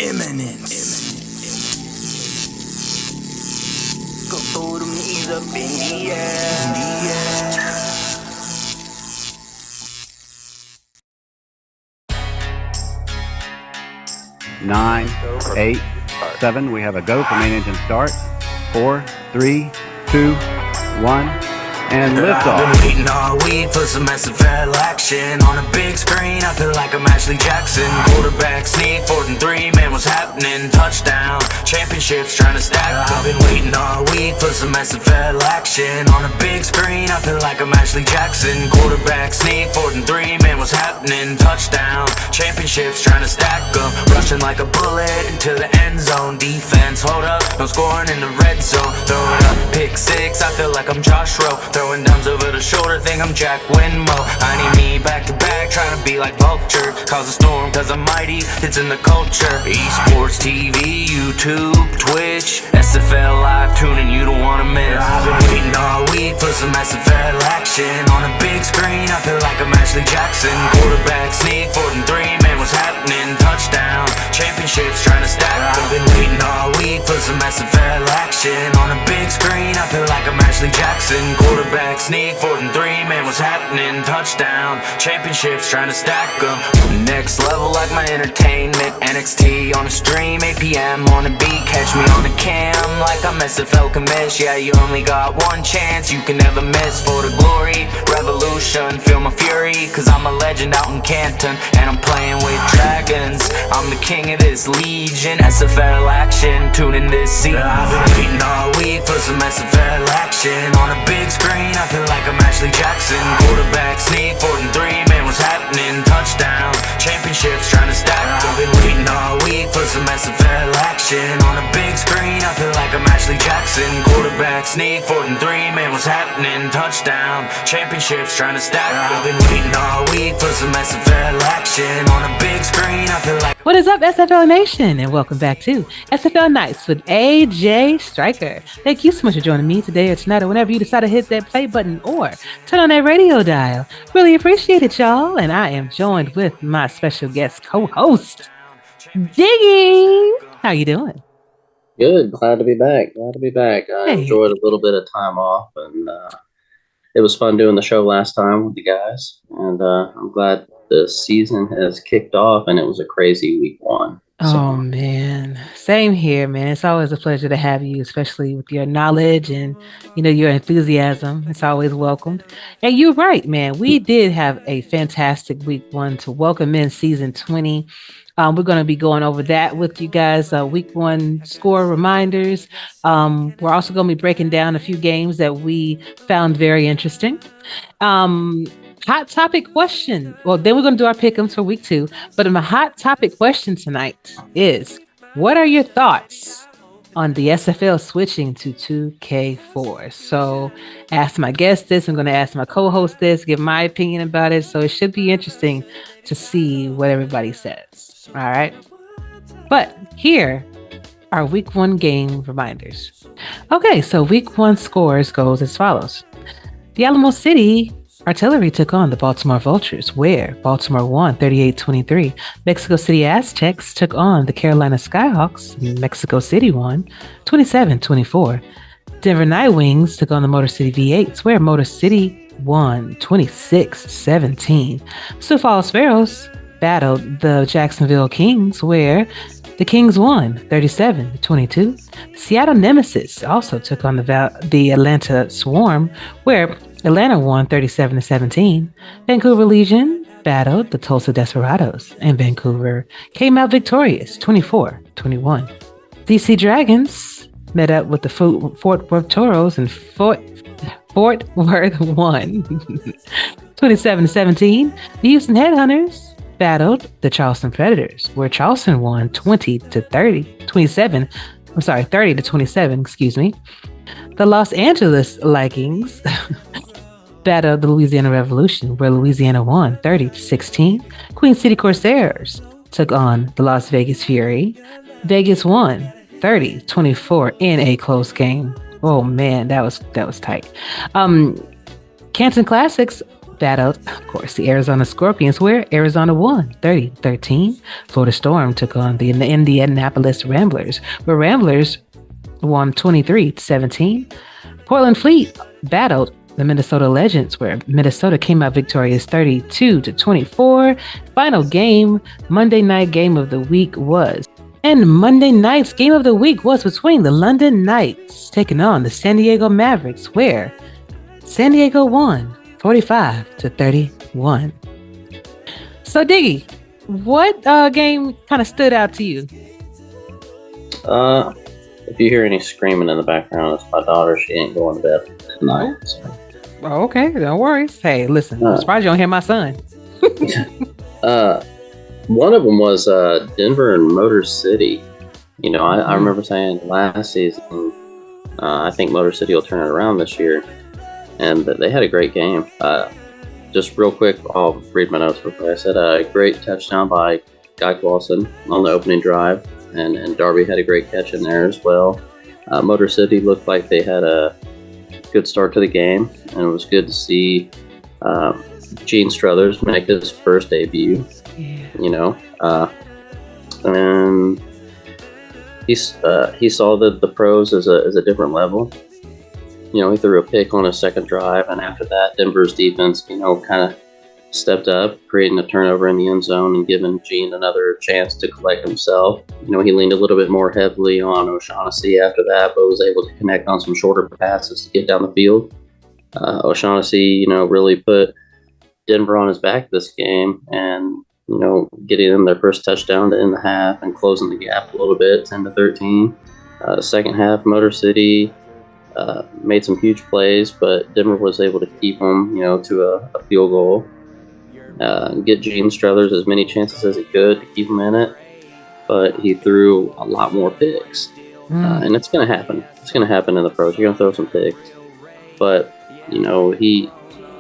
Eminence. Go throw them knees up in the air. 9, 8, 7. We have a go for main engine start. 4, 3, 2, 1. And lift off. I've been waiting all week for some SFL action. On a big screen, I feel like I'm Ashley Jackson. Quarterback sneak, 4th and 3, man, what's happening? Touchdown, championships trying to stack. I've been waiting all week for some SFL action. On a big screen, I feel like I'm Ashley Jackson. Quarterback sneak, 4th and 3, man, what's happening? Touchdown, championships trying to stack them. Rushing like a bullet into the end zone. Defense, hold up, no scoring in the red zone. Throw it up, pick 6, I feel like I'm Josh Rowe. Throwing downs over the shoulder, think I'm Jack Winmo. I need me back to back, trying to be like Vulture. Cause a storm, cause I'm mighty, it's in the culture. Esports TV, YouTube, Twitch, SFL Live, tuning you don't wanna miss. I've been waiting all week for some SFL action. On a big screen, I feel like I'm Ashley Jackson. Quarterback sneak, 4th and 3, man, what's happening? Touchdown, championships trying to stack. I've been waiting all week for some SFL action. On a big screen, I feel like I'm Ashley Jackson. Quarterback sneak, 4th and 3, man, what's happening? Touchdown, championships trying to stack them. Next level like my entertainment. NXT on a stream, 8 p.m. on a beat. Catch me on the cam like I'm SFL commish. Yeah, you only got one chance, you can never miss. For the glory, revolution, feel my fury. Cause I'm a legend out in Canton, and I'm playing with dragons. I'm the king of this legion. SFL action, tune in this season. I've been waiting all week for some SFL action. On a big screen, I feel like I'm Ashley Jackson. Quarterback sneak, 4th and 3, man, what's happening? Touchdown, championships trying to stack. I've been waiting all week for some SFL action. On a big screen, I feel like I'm Ashley Jackson. Quarterback sneak, 4th and 3, man, what's happening? Touchdown, championships trying to stack. I've been waiting all week for some SFL action. On a big screen, I feel like. What is up, SFL Nation, and welcome back to SFL Nights with A.J.Striker. Thank you so much for joining me today or tonight or whenever you decide to hit that play button or turn on that radio dial. Really appreciate it, y'all. And I am joined with my special guest co-host, Diggy. How you doing? Good. Glad to be back. I enjoyed a little bit of time off, and it was fun doing the show last time with the guys. And I'm glad the season has kicked off, and it was a crazy week 1. Oh, man. Same here, man. It's always a pleasure to have you, especially with your knowledge and, your enthusiasm. It's always welcomed. And you're right, man. We did have a fantastic week 1 to welcome in season 20. We're going to be going over that with you guys. Week 1 score reminders. We're also going to be breaking down a few games that we found very interesting. Hot topic question. Well, then we're going to do our pick'ems for week 2. But my hot topic question tonight is, what are your thoughts on the SFL switching to 2K4? So ask my guest this. I'm going to ask my co-host this, give my opinion about it. So it should be interesting to see what everybody says. All right. But here are week 1 game reminders. Okay, so week 1 scores goes as follows. The Alamo City Artillery took on the Baltimore Vultures, where Baltimore won 38-23. Mexico City Aztecs took on the Carolina Skyhawks. Mexico City won 27-24. Denver Nightwings took on the Motor City V8s, where Motor City won 26-17. Sioux Falls Sparrows battled the Jacksonville Kings, where the Kings won 37-22. Seattle Nemesis also took on the Atlanta Swarm, where Atlanta won 37-17. Vancouver Legion battled the Tulsa Desperados, and Vancouver came out victorious 24-21. DC Dragons met up with the Fort Worth Toros, and Fort Worth won 27-17. The Houston Headhunters battled the Charleston Predators, where Charleston won 30-27. Excuse me. The Los Angeles Vikings battled the Louisiana Revolution, where Louisiana won 30-16. Queen City Corsairs took on the Las Vegas Fury. Vegas won 30-24 in a close game. Oh man, that was tight. Canton Classics battled, of course, the Arizona Scorpions, where Arizona won 30-13. Florida Storm took on the Indianapolis Ramblers, where Ramblers won 23-17. Portland Fleet battled the Minnesota Legends, where Minnesota came out victorious 32-24. Final game, Monday night game of the week was. And Monday night's game of the week was between the London Knights taking on the San Diego Mavericks, where San Diego won 45-31. So, Diggy, what game kind of stood out to you? If you hear any screaming in the background, it's my daughter. She ain't going to bed tonight. So. Oh, okay, no worries. Hey, listen, I'm surprised you don't hear my son. One of them was Denver and Motor City. You know, I remember saying last season, I think Motor City will turn it around this year. And they had a great game. Just real quick, I'll read my notes real quick. I said a great touchdown by Guy Clausen on the opening drive. And Darby had a great catch in there as well. Motor City looked like they had a good start to the game, and it was good to see Gene Struthers make his first debut. Yeah. You know, and he saw the pros as a different level. You know, he threw a pick on his second drive, and after that, Denver's defense, you know, kind of stepped up, creating a turnover in the end zone and giving Gene another chance to collect himself. You know, he leaned a little bit more heavily on O'Shaughnessy after that, but was able to connect on some shorter passes to get down the field. O'Shaughnessy, you know, really put Denver on his back this game and, you know, getting them their first touchdown to end the half and closing the gap a little bit, 10-13. Second half, Motor City made some huge plays, but Denver was able to keep them, you know, to a field goal. Get Gene Struthers as many chances as he could to keep him in it, but he threw a lot more picks. And it's going to happen. It's going to happen in the pros. You're going to throw some picks. But, you know, he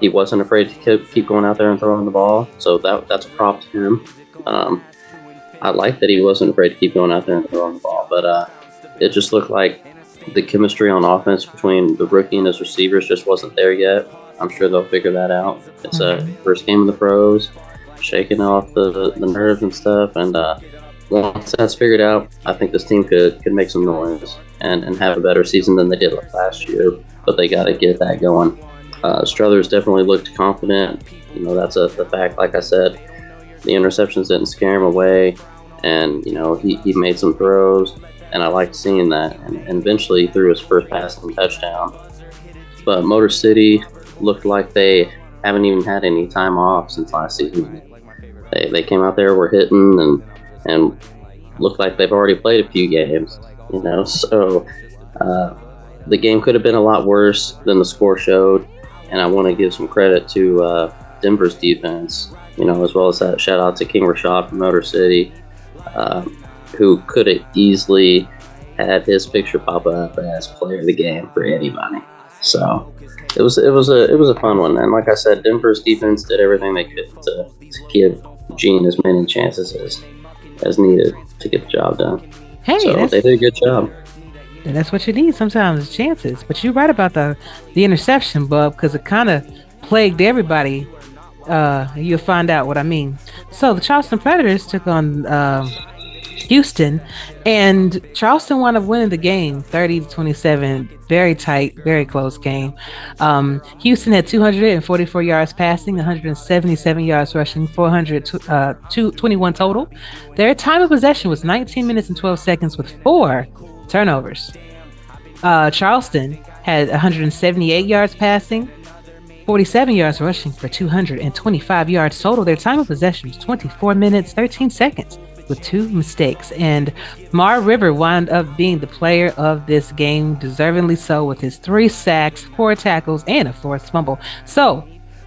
wasn't afraid to keep going out there and throwing the ball, so that's a prop to him. I like that he wasn't afraid to keep going out there and throwing the ball, but it just looked like the chemistry on offense between the rookie and his receivers just wasn't there yet. I'm sure they'll figure that out. It's a first game of the pros, shaking off the nerves and stuff. And once that's figured out, I think this team could make some noise and have a better season than they did last year. But they got to get that going. Struthers definitely looked confident. You know, that's the fact. Like I said, the interceptions didn't scare him away. And, you know, he made some throws. And I liked seeing that. And eventually he threw his first passing touchdown. But Motor City looked like they haven't even had any time off since last season. They came out there, were hitting, and looked like they've already played a few games. You know, so the game could have been a lot worse than the score showed. And I want to give some credit to Denver's defense, you know, as well as that shout out to King Rashad from Motor City, who could have easily had his picture pop up as player of the game for anybody. So it was a fun one, and like I said, Denver's defense did everything they could to give Gene as many chances as needed to get the job done. Hey, so they did a good job. And that's what you need sometimes, chances. But you're right about the interception, Bub, because it kind of plagued everybody. You'll find out what I mean. So the Charleston Predators took on Houston, and Charleston wound up winning the game 30-27. Very tight, very close game. Houston had 244 yards passing, 177 yards rushing, 421 total. Their time of possession was 19 minutes and 12 seconds with 4 turnovers. Charleston had 178 yards passing, 47 yards rushing for 225 yards total. Their time of possession was 24 minutes, 13 seconds with 2 mistakes. And Mar River wound up being the player of this game, deservingly so, with his 3 sacks, 4 tackles, and a 4th fumble. So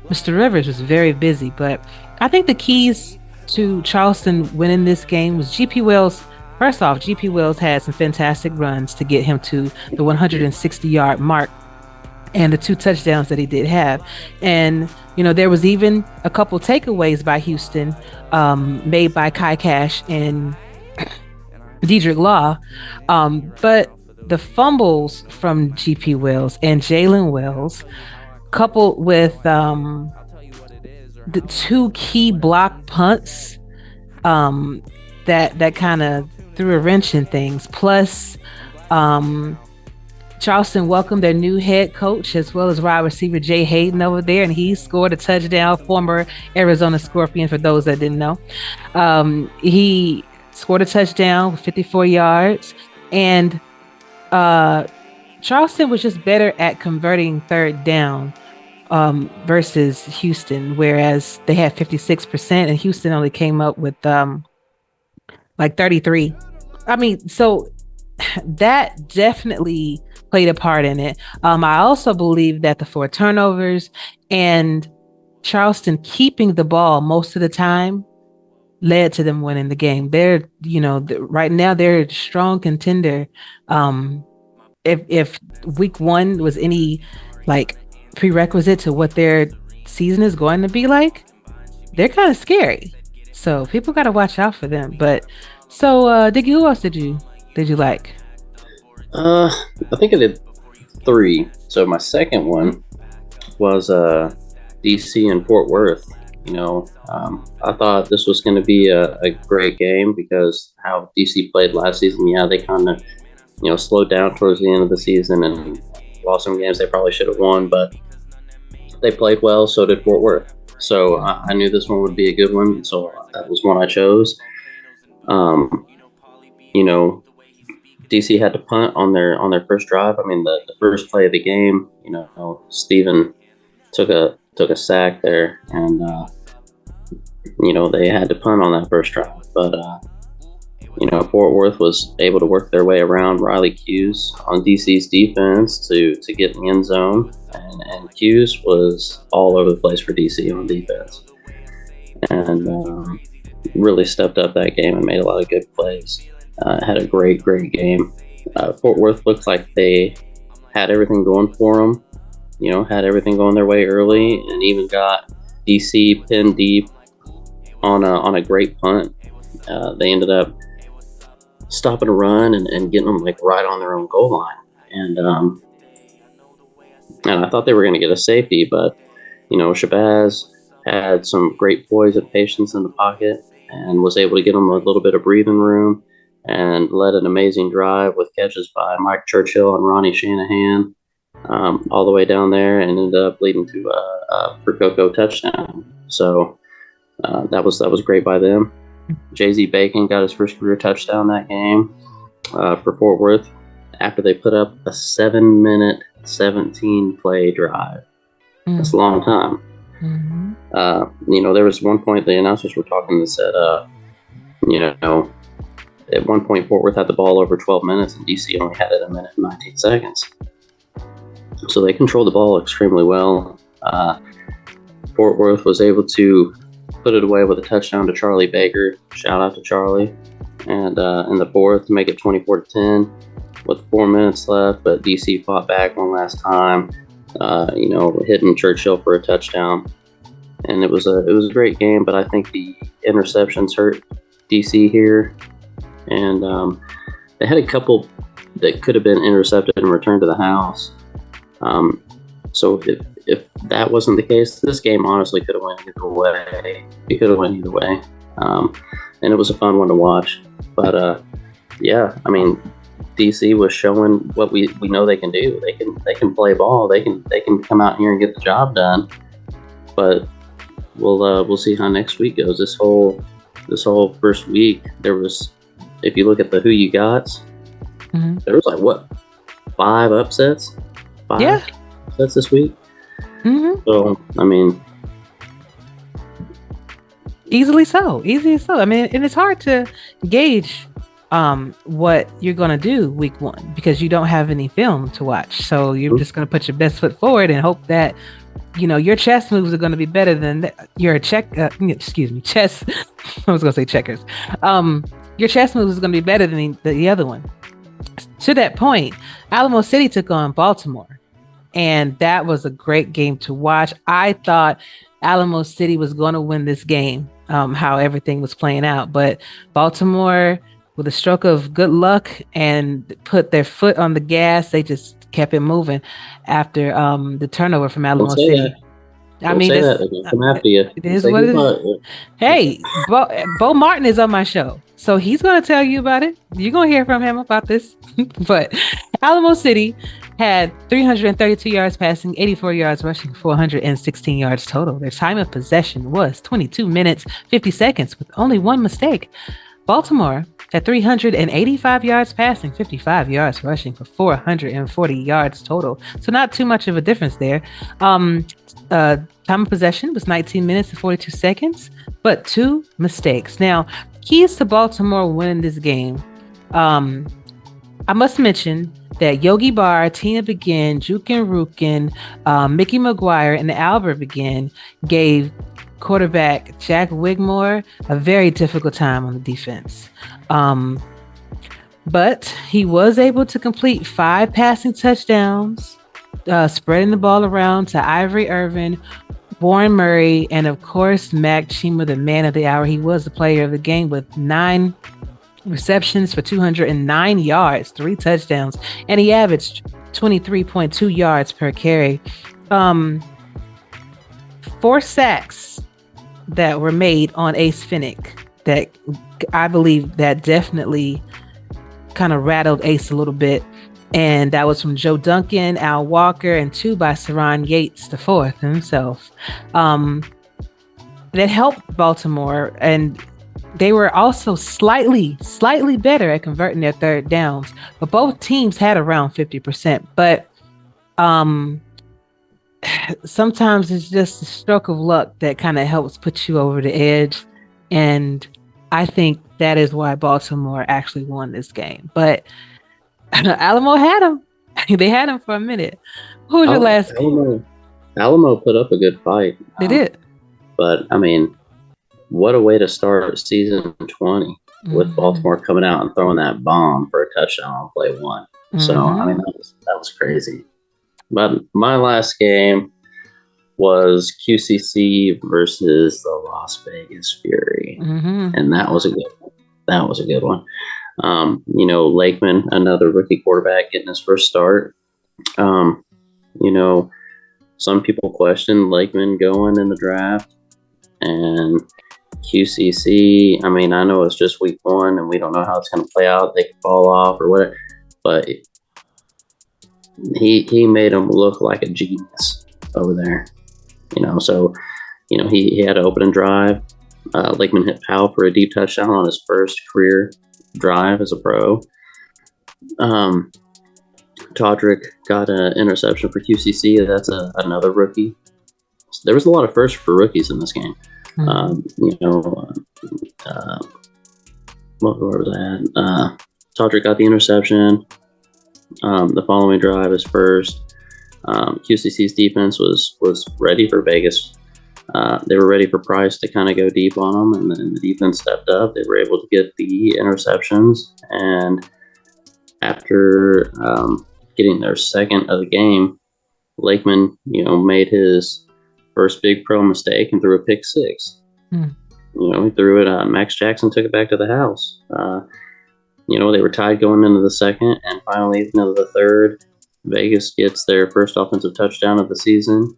Mr. Rivers was very busy, but I think the keys to Charleston winning this game was GP Wells. First off, GP Wells had some fantastic runs to get him to the 160-yard mark and the 2 touchdowns that he did have. And, you know, there was even a couple takeaways by Houston made by Kai Cash and Dedrick Law. But the fumbles from GP Wells and Jalen Wells, coupled with the two key block punts that kind of threw a wrench in things. Plus, Charleston welcomed their new head coach as well as wide receiver Jay Hayden over there, and he scored a touchdown. Former Arizona Scorpion, for those that didn't know, he scored a touchdown with 54 yards, and Charleston was just better at converting third down versus Houston, whereas they had 56%, and Houston only came up with like 33. I mean, so that definitely played a part in it. I also believe that the 4 turnovers and Charleston keeping the ball most of the time led to them winning the game. They're, right now they're a strong contender. If week 1 was any like prerequisite to what their season is going to be like, they're kind of scary. So people got to watch out for them. But so, Diggy, who else did you like? I think I did 3. So my second one was DC and Fort Worth. I thought this was going to be a great game because how DC played last season. Yeah, they kind of slowed down towards the end of the season and lost some games they probably should have won, but they played well. So did Fort Worth. So I knew this one would be a good one. So that was one I chose. DC had to punt on their first drive. I mean, the first play of the game, Steven took a sack there, and they had to punt on that first drive. But Fort Worth was able to work their way around Riley Hughes on DC's defense to get in the end zone, and Hughes was all over the place for DC on defense, and really stepped up that game and made a lot of good plays. Had a great game. Fort Worth looked like they had everything going for them, had everything going their way early, and even got DC pinned deep on a great punt. They ended up stopping a run and getting them like right on their own goal line. And I thought they were going to get a safety, but Shabazz had some great poise and patience in the pocket and was able to get them a little bit of breathing room, and led an amazing drive with catches by Mike Churchill and Ronnie Shanahan all the way down there, and ended up leading to a Percoco touchdown. So that was great by them. Jay-Z Bacon got his first career touchdown that game for Fort Worth after they put up a 7-minute, 17-play drive. That's a long time. Mm-hmm. There was one point the announcers were talking that said, at one point Fort Worth had the ball over 12 minutes and DC only had it 1 minute and 19 seconds. So they controlled the ball extremely well. Fort Worth was able to put it away with a touchdown to Charlie Baker. Shout out to Charlie. And in the fourth to make it 24-10 with 4 minutes left, but DC fought back one last time, hitting Churchill for a touchdown. And it was a great game, but I think the interceptions hurt DC here. And they had a couple that could have been intercepted and returned to the house. So if that wasn't the case, this game honestly could have went either way. It could have went either way. And it was a fun one to watch. But yeah, I mean, DC was showing what we know they can do. They can play ball. They can come out here and get the job done. But we'll see how next week goes. This whole first week, there was, if you look at the who you gots, mm-hmm. there was like 5 upsets? 5 upsets this week. Mm-hmm. So I mean, easily so. I mean, and it's hard to gauge what you're gonna do week 1 because you don't have any film to watch. So you're just gonna put your best foot forward and hope that your chess moves are going to be better than your chess. I was going to say checkers. Your chess moves is going to be better than the other one. To that point, Alamo City took on Baltimore, and that was a great game to watch. I thought Alamo City was going to win this game, how everything was playing out, but Baltimore, with a stroke of good luck and put their foot on the gas, they just kept it moving after the turnover from Alamo City. I Don't mean, say it's that. They're gonna come after you. it You is say what who it is. but Hey, Bo Martin is on my show, so he's going to tell you about it. You're going to hear from him about this. But Alamo City had 332 yards passing, 84 yards rushing, 416 yards total. Their time of possession was 22 minutes, 50 seconds with only one mistake. Baltimore had 385 yards passing, 55 yards rushing for 440 yards total. So not too much of a difference there. Time of possession was 19 minutes and 42 seconds, but 2 mistakes. Now, keys to Baltimore winning this game. I must mention that Yogi Barr, Tina Begin, Jukin Rukin, Mickey McGuire, and Albert Begin gave quarterback Jack Wigmore a very difficult time on the defense. But he was able to complete 5 passing touchdowns, spreading the ball around to Ivory Irvin, Warren Murray, and of course, Mac Chima, the man of the hour. He was the player of the game with 9 receptions for 209 yards, 3 touchdowns, and he averaged 23.2 yards per carry. 4 sacks that were made on Ace Finnick that I believe that definitely kind of rattled Ace a little bit. And that was from Joe Duncan, Al Walker, and 2 by Saron Yates IV himself. That helped Baltimore, and they were also slightly better at converting their third downs. But both teams had around 50%. But sometimes it's just a stroke of luck that kind of helps put you over the edge. And I think that is why Baltimore actually won this game. But Alamo had him. They had him for a minute. Who was your last game? Alamo put up a good fight. They did. But, I mean, what a way to start season 20 with Baltimore coming out and throwing that bomb for a touchdown on play 1. So, I mean, that was crazy. But my last game was QCC versus the Las Vegas Fury. And that was a good one. Lakeman, another rookie quarterback, getting his first start. Some people question Lakeman going in the draft. And QCC, I mean, I know it's just week 1 and we don't know how it's going to play out. They could fall off or whatever. But he made him look like a genius over there. So he had an opening drive. Lakeman hit Powell for a deep touchdown on his first career drive as a pro. Todrick got an interception for QCC. That's another rookie. There was a lot of firsts for rookies in this game. What was that? Todrick got the interception. The following drive is first. QCC's defense was ready for Vegas. They were ready for Price to kind of go deep on them, and then the defense stepped up. They were able to get the interceptions, and after getting their second of the game, Lakeman, made his first big pro mistake and threw a pick 6. He threw it. Max Jackson took it back to the house. They were tied going into the second, and finally into the third, Vegas gets their first offensive touchdown of the season.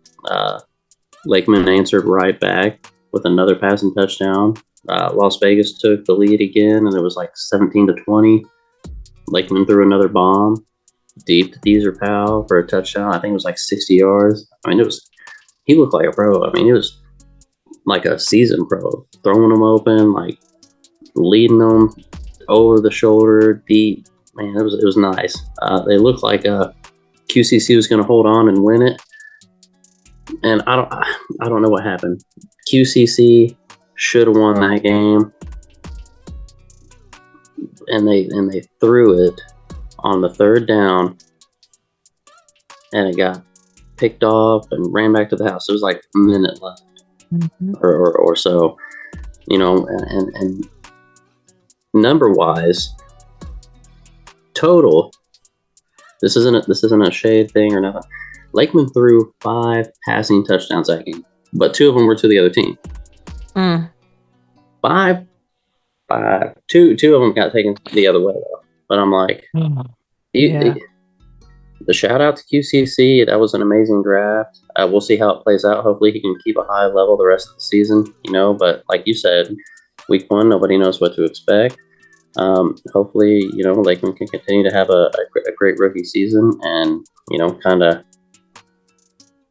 Lakeman answered right back with another passing touchdown. Las Vegas took the lead again, and it was like 17-20. Lakeman threw another bomb deep to Deezer Powell for a touchdown. I think it was like 60 yards. I mean, he looked like a pro. I mean, it was like a seasoned pro, throwing them open, like leading them over the shoulder, deep. Man, it was nice. They looked like QCC was going to hold on and win it, and I don't know what happened. QCC should have won that game, and they threw it on the third down, and it got picked off and ran back to the house. It was like a minute left, or so, and number wise, total. This isn't a shade thing or nothing. Lakeman threw 5 passing touchdowns that game, but 2 of them were to the other team. 5. 2 of them got taken the other way though. But I'm like, the shout out to QCC. That was an amazing draft. We'll see how it plays out. Hopefully, he can keep a high level the rest of the season. But like you said, week 1, nobody knows what to expect. Hopefully, Lakeland can continue to have a great rookie season, and kind of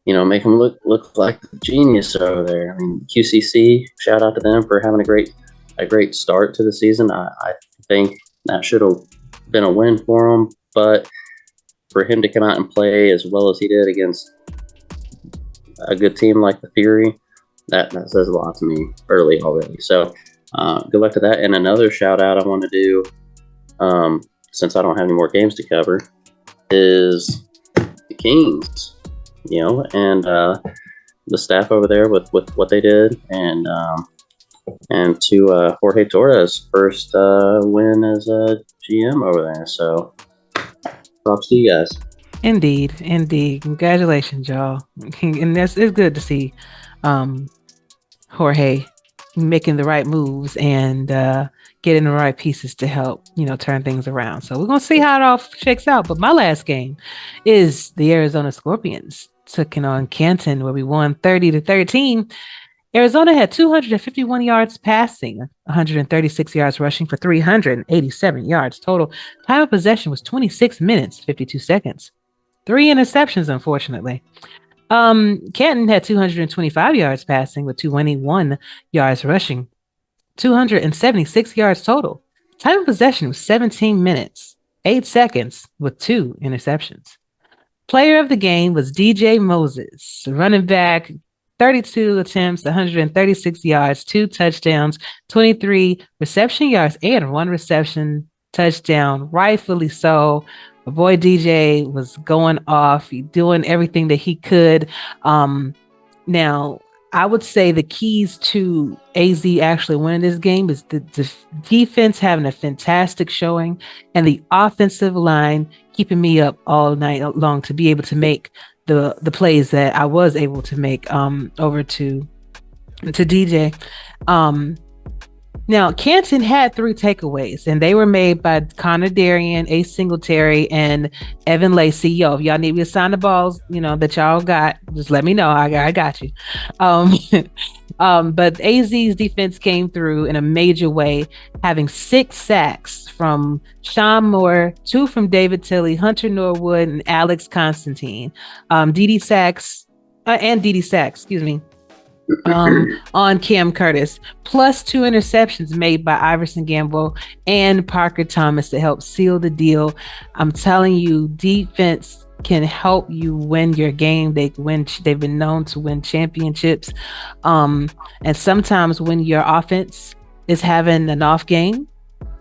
make them look like the genius over there. I mean, QCC, shout out to them for having a great start to the season. I think that should have been a win for them, but for him to come out and play as well as he did against a good team like the Fury, that says a lot to me early already. So good luck to that. And another shout out I want to do, since I don't have any more games to cover, is the Kings, and the staff over there with what they did, and to Jorge Torres' first win as a GM over there. So props to you guys. Indeed. Congratulations, y'all. And it's good to see Jorge making the right moves and getting the right pieces to help, turn things around. So we're going to see how it all shakes out. But my last game is the Arizona Scorpions taking on Canton, where we won 30-13. Arizona had 251 yards passing, 136 yards rushing for 387 yards total. Time of possession was 26 minutes, 52 seconds. 3 interceptions, unfortunately. Canton had 225 yards passing with 221 yards rushing, 276 yards total. Time of possession was 17 minutes, 8 seconds with 2 interceptions. Player of the game was DJ Moses, running back, 32 attempts, 136 yards, 2 touchdowns, 23 reception yards, and 1 reception touchdown. Rightfully so. My boy DJ was going off, doing everything that he could. Now, I would say the keys to AZ actually winning this game is the defense having a fantastic showing and the offensive line keeping me up all night long to be able to make the plays that I was able to make over to DJ. Now, Canton had 3 takeaways, and they were made by Connor Darien, Ace Singletary, and Evan Lacey. Yo, if y'all need me to sign the balls, that y'all got, just let me know. I got you. But AZ's defense came through in a major way, having 6 sacks from Sean Moore, 2 from David Tilley, Hunter Norwood, and Alex Constantine. Dede Sacks, excuse me. On Cam Curtis, plus 2 interceptions made by Iverson Gamble and Parker Thomas to help seal the deal. I'm telling you, defense can help you win your game. They've been known to win championships. And sometimes when your offense is having an off game,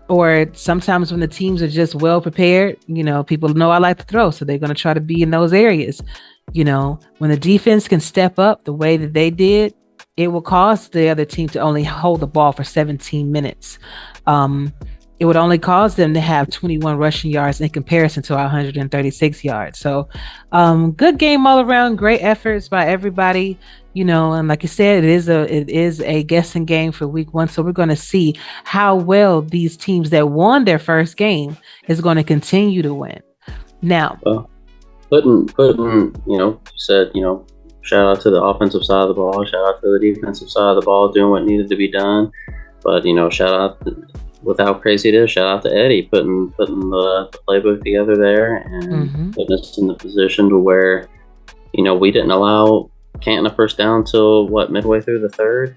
or sometimes when the teams are just well prepared, people know I like to throw, so they're going to try to be in those areas. When the defense can step up the way that they did, it will cause the other team to only hold the ball for 17 minutes. It would only cause them to have 21 rushing yards in comparison to our 136 yards. So good game all around, great efforts by everybody, and like you said, it is a guessing game for week 1. So we're going to see how well these teams that won their first game is going to continue to win. Now, putting you said, shout out to the offensive side of the ball, shout out to the defensive side of the ball, doing what needed to be done. But shout out with how crazy it is, shout out to Eddie putting the playbook together there and putting us in the position to where we didn't allow Canton a first down till midway through the third.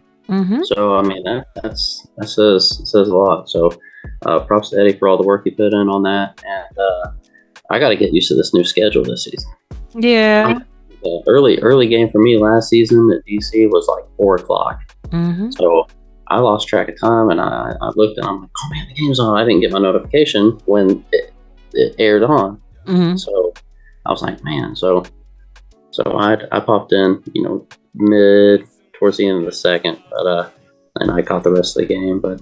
So I mean that says a lot. So props to Eddie for all the work he put in on that, and I got to get used to this new schedule this season. Yeah. The early game for me last season at DC was like 4:00. So I lost track of time, and I looked and I'm like, oh man, the game's on. I didn't get my notification when it aired on. So I was like, man. So I popped in, mid towards the end of the second, but and I caught the rest of the game. But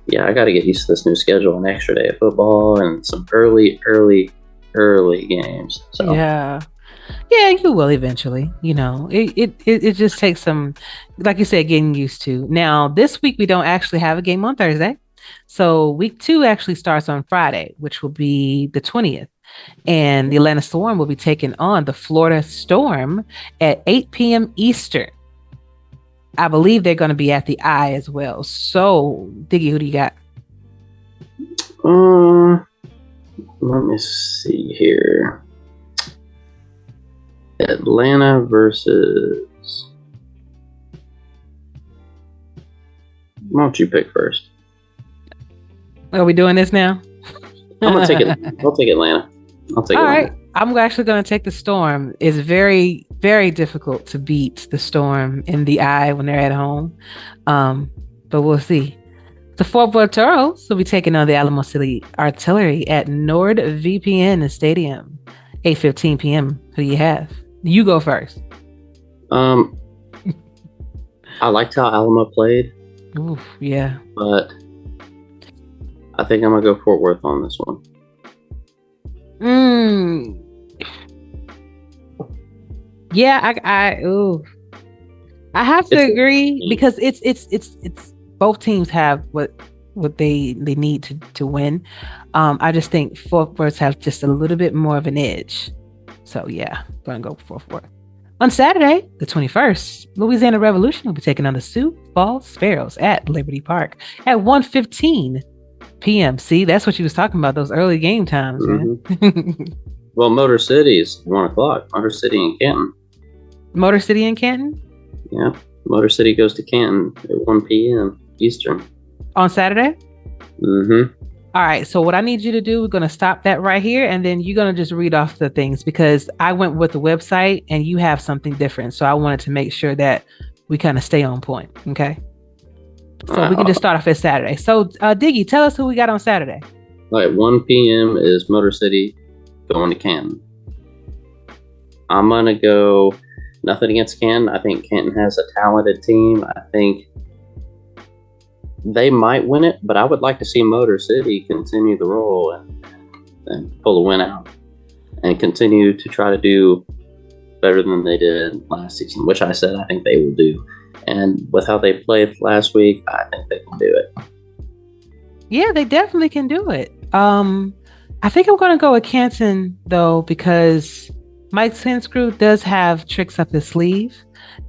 yeah, I got to get used to this new schedule, an extra day of football, and some early games. So yeah, you will eventually. It just takes some, like you said, getting used to. Now this week we don't actually have a game on Thursday. So week 2 actually starts on Friday, which will be the 20th. And the Atlanta Storm will be taking on the Florida Storm at 8 p.m. Eastern. I believe they're going to be at the I as well. So, Diggy, who do you got? Let me see here. Atlanta versus. Why don't you pick first? Are we doing this now? I'm gonna take it. I'll take Atlanta. All right. I'm actually going to take the Storm. It's very, very difficult to beat the Storm in the I when they're at home. But we'll see. The Fort Worth Toros will be taking on the Alamo City Artillery at NordVPN Stadium, 8:15 p.m. Who do you have? You go first. I liked how Alamo played. Ooh, yeah. But I think I'm gonna go Fort Worth on this one. Yeah, I have to agree because it's both teams have what they need to win. I just think Fort Worth have just a little bit more of an edge. So yeah, gonna go for Fort Worth. On Saturday, the 21st, Louisiana Revolution will be taking on the Sioux Falls Sparrows at Liberty Park at 1:15 p.m. See, that's what you was talking about, those early game times, man. Well, Motor City is 1 o'clock. Motor City in Canton. Motor City in Canton? Yeah. Motor City goes to Canton at 1 p.m. Eastern. On Saturday? Mm-hmm. All right. So what I need you to do, we're going to stop that right here. And then you're going to just read off the things because I went with the website and you have something different. So I wanted to make sure that we kind of stay on point. Okay. So we can just start off at Saturday. So Diggy, tell us who we got on Saturday. All right. 1 p.m. is Motor City going to Canton. I'm going to go nothing against Canton. I think Canton has a talented team. I think they might win it, but I would like to see Motor City continue the role and pull a win out and continue to try to do better than they did last season, which I said I think they will do. And with how they played last week, I think they can do it. Yeah, they definitely can do it. I think I'm going to go with Canton, though, because Mike Sinscrew does have tricks up his sleeve.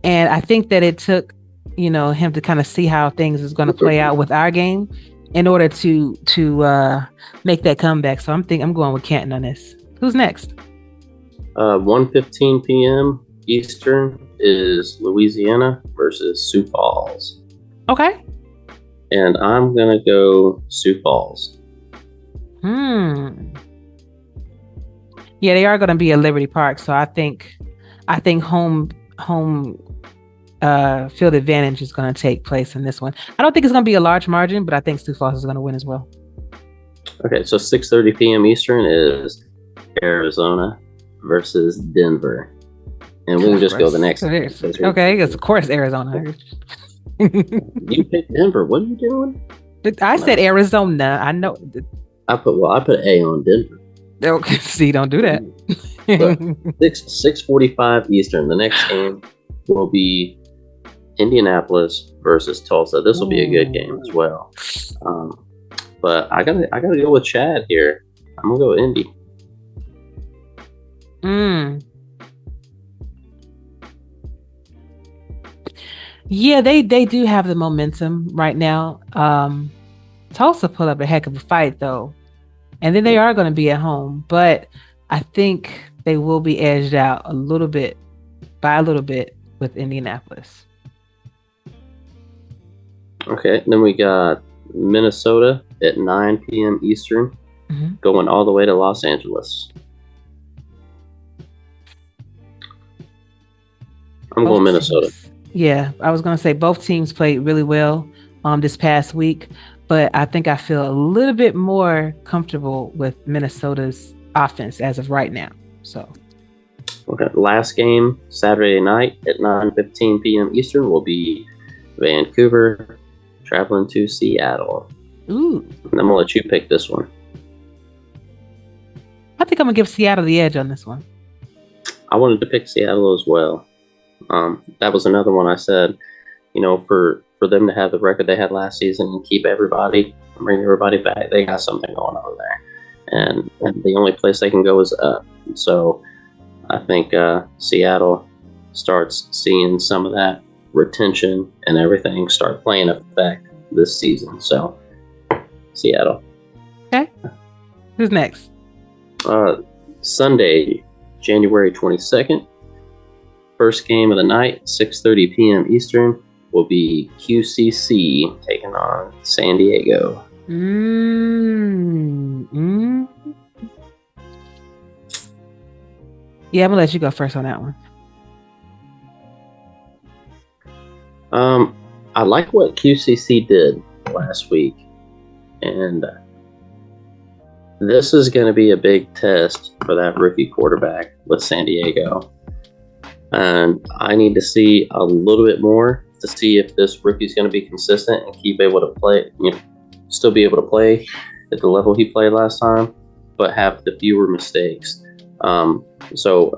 And I think that it took, him to kind of see how things is going to play out with our game in order to make that comeback. So I'm going with Canton on this. Who's next? 1:15 p.m. Eastern is Louisiana versus Sioux Falls. Okay. And I'm going to go Sioux Falls. Yeah, they are going to be at Liberty Park, so I think home field advantage is going to take place in this one. I don't think it's going to be a large margin, but I think Sioux Falls is going to win as well. Okay, so 6:30 p.m. Eastern is Arizona versus Denver, and we can just go the next. Okay, it's of course Arizona. You picked Denver. What are you doing? I said Arizona. I know. I put A on Denver. Okay, see, don't do that. 6:45 Eastern. The next game will be Indianapolis versus Tulsa. This will be a good game as well. But I gotta go with Chad here. I'm gonna go with Indy. Yeah, they do have the momentum right now. Tulsa put up a heck of a fight though. And then they are going to be at home, but I think they will be edged out a little bit with Indianapolis. Okay, then we got Minnesota at 9 p.m. Eastern, going all the way to Los Angeles. I'm going Minnesota. Yeah, I was going to say both teams played really well this past week, but I think I feel a little bit more comfortable with Minnesota's offense as of right now. So, okay, last game Saturday night at 9:15 p.m. Eastern will be Vancouver traveling to Seattle. Ooh. And I'm gonna let you pick this one. I think I'm gonna give Seattle the edge on this one. I wanted to pick Seattle as well. That was another one I said, for them to have the record they had last season and keep everybody, bring everybody back. They got something going over there, and the only place they can go is up. So I think Seattle starts seeing some of that retention and everything start playing effect this season. So Seattle. Okay. Who's next? Sunday, January 22nd. First game of the night, 6:30 p.m. Eastern, will be QCC taking on San Diego. Yeah, I'm gonna let you go first on that one. I like what QCC did last week, and this is going to be a big test for that rookie quarterback with San Diego. And I need to see a little bit more to see if this rookie's going to be consistent and keep able to play, still be able to play at the level he played last time, but have the fewer mistakes. So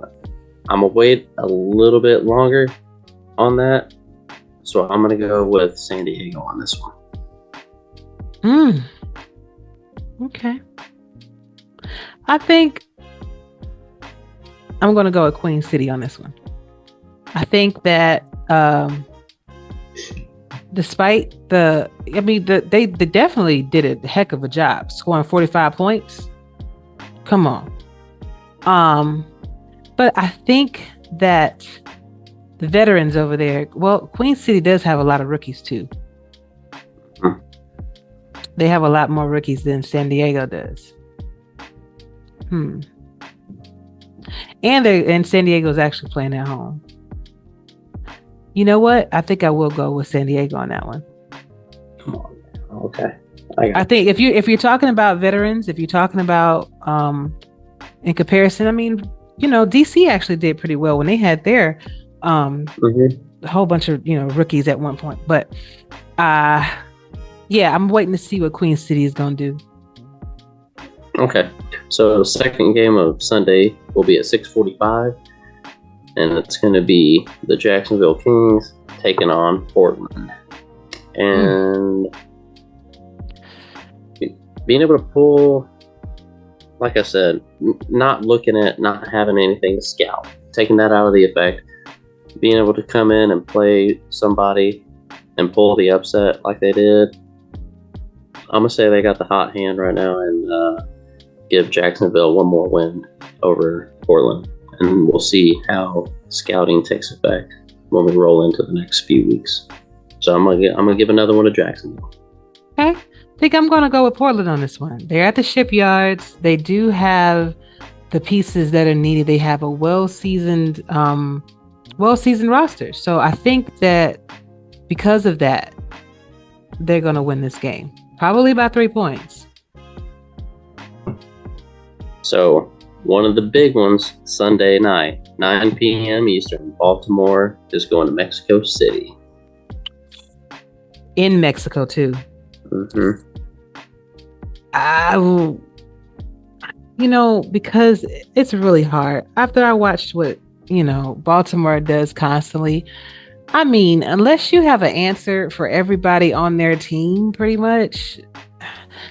I'm going to wait a little bit longer on that. So I'm going to go with San Diego on this one. Okay. I think I'm going to go with Queen City on this one. I think that despite they definitely did a heck of a job scoring 45 points. Come on. But I think that the veterans over there, well, Queen City does have a lot of rookies too. They have a lot more rookies than San Diego does. And San Diego's actually playing at home. You know what? I think I will go with San Diego on that one. Come on. Okay. I think if you're talking about veterans, if you're talking about in comparison, I mean, DC actually did pretty well when they had their a whole bunch of rookies at one point. But yeah, I'm waiting to see what Queen City is gonna do. Okay. So the second game of Sunday will be at 6:45. And it's going to be the Jacksonville Kings taking on Portland. And being able to pull, like I said, not having anything to scout, taking that out of the effect, being able to come in and play somebody and pull the upset like they did. I'm going to say they got the hot hand right now and give Jacksonville one more win over Portland. And we'll see how scouting takes effect when we roll into the next few weeks. So I'm gonna give another one to Jacksonville. Okay, I think I'm gonna go with Portland on this one. They're at the shipyards. They do have the pieces that are needed. They have a well-seasoned roster. So I think that because of that, they're gonna win this game, probably by 3 points. So one of the big ones, Sunday night, 9 p.m. Eastern, Baltimore is going to Mexico City. In Mexico, too. Because it's really hard. After I watched what, Baltimore does constantly, I mean, unless you have an answer for everybody on their team, pretty much,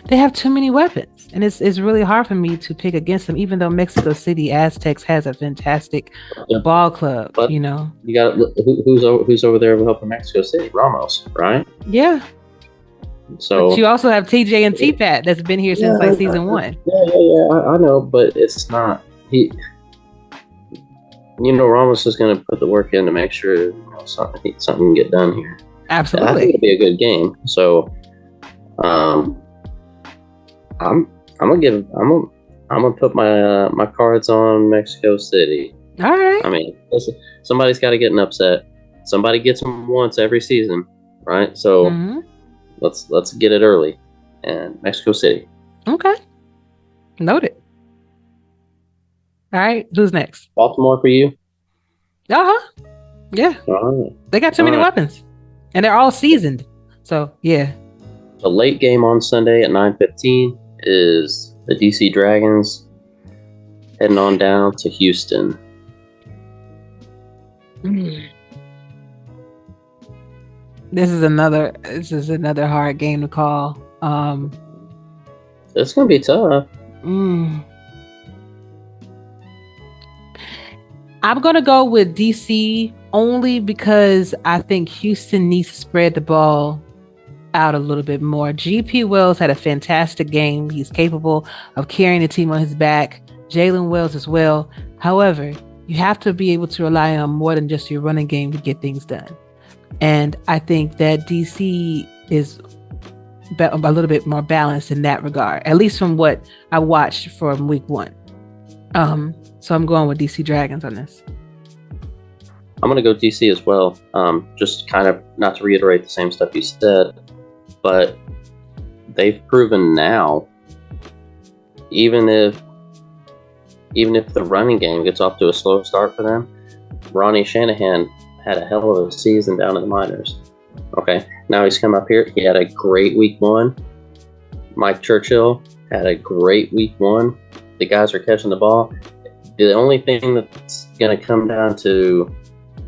they have too many weapons. And it's really hard for me to pick against them, even though Mexico City Aztecs has a fantastic ball club, but You got who's over there helping Mexico City? Ramos, right? Yeah. So but you also have TJ and T-Pat that's been here since season 1. Yeah. I know, but it's not Ramos is going to put the work in to make sure something can get done here. Absolutely, I think it'll be a good game. So, I'm gonna put my cards on Mexico City. All right. I mean, listen, somebody's got to get an upset. Somebody gets them once every season, right? So let's get it early. And Mexico City. Okay. Noted. All right. Who's next? Baltimore for you. Yeah. All right. They got too many weapons, and they're all seasoned. So yeah. The late game on Sunday at 9:15 is the DC Dragons heading on down to Houston. This is another hard game to call. It's going to be tough. I'm going to go with DC only because I think Houston needs to spread the ball out a little bit more. GP Wells had a fantastic game. He's capable of carrying the team on his back. Jalen Wells as well. However, you have to be able to rely on more than just your running game to get things done. And I think that DC is a little bit more balanced in that regard, at least from what I watched from week 1. So I'm going with DC Dragons on this. I'm going to go DC as well. Just kind of not to reiterate the same stuff you said, but they've proven now, even if the running game gets off to a slow start for them, Ronnie Shanahan had a hell of a season down in the minors. Okay, now he's come up here. He had a great week 1. Mike Churchill had a great week 1. The guys are catching the ball. The only thing that's going to come down to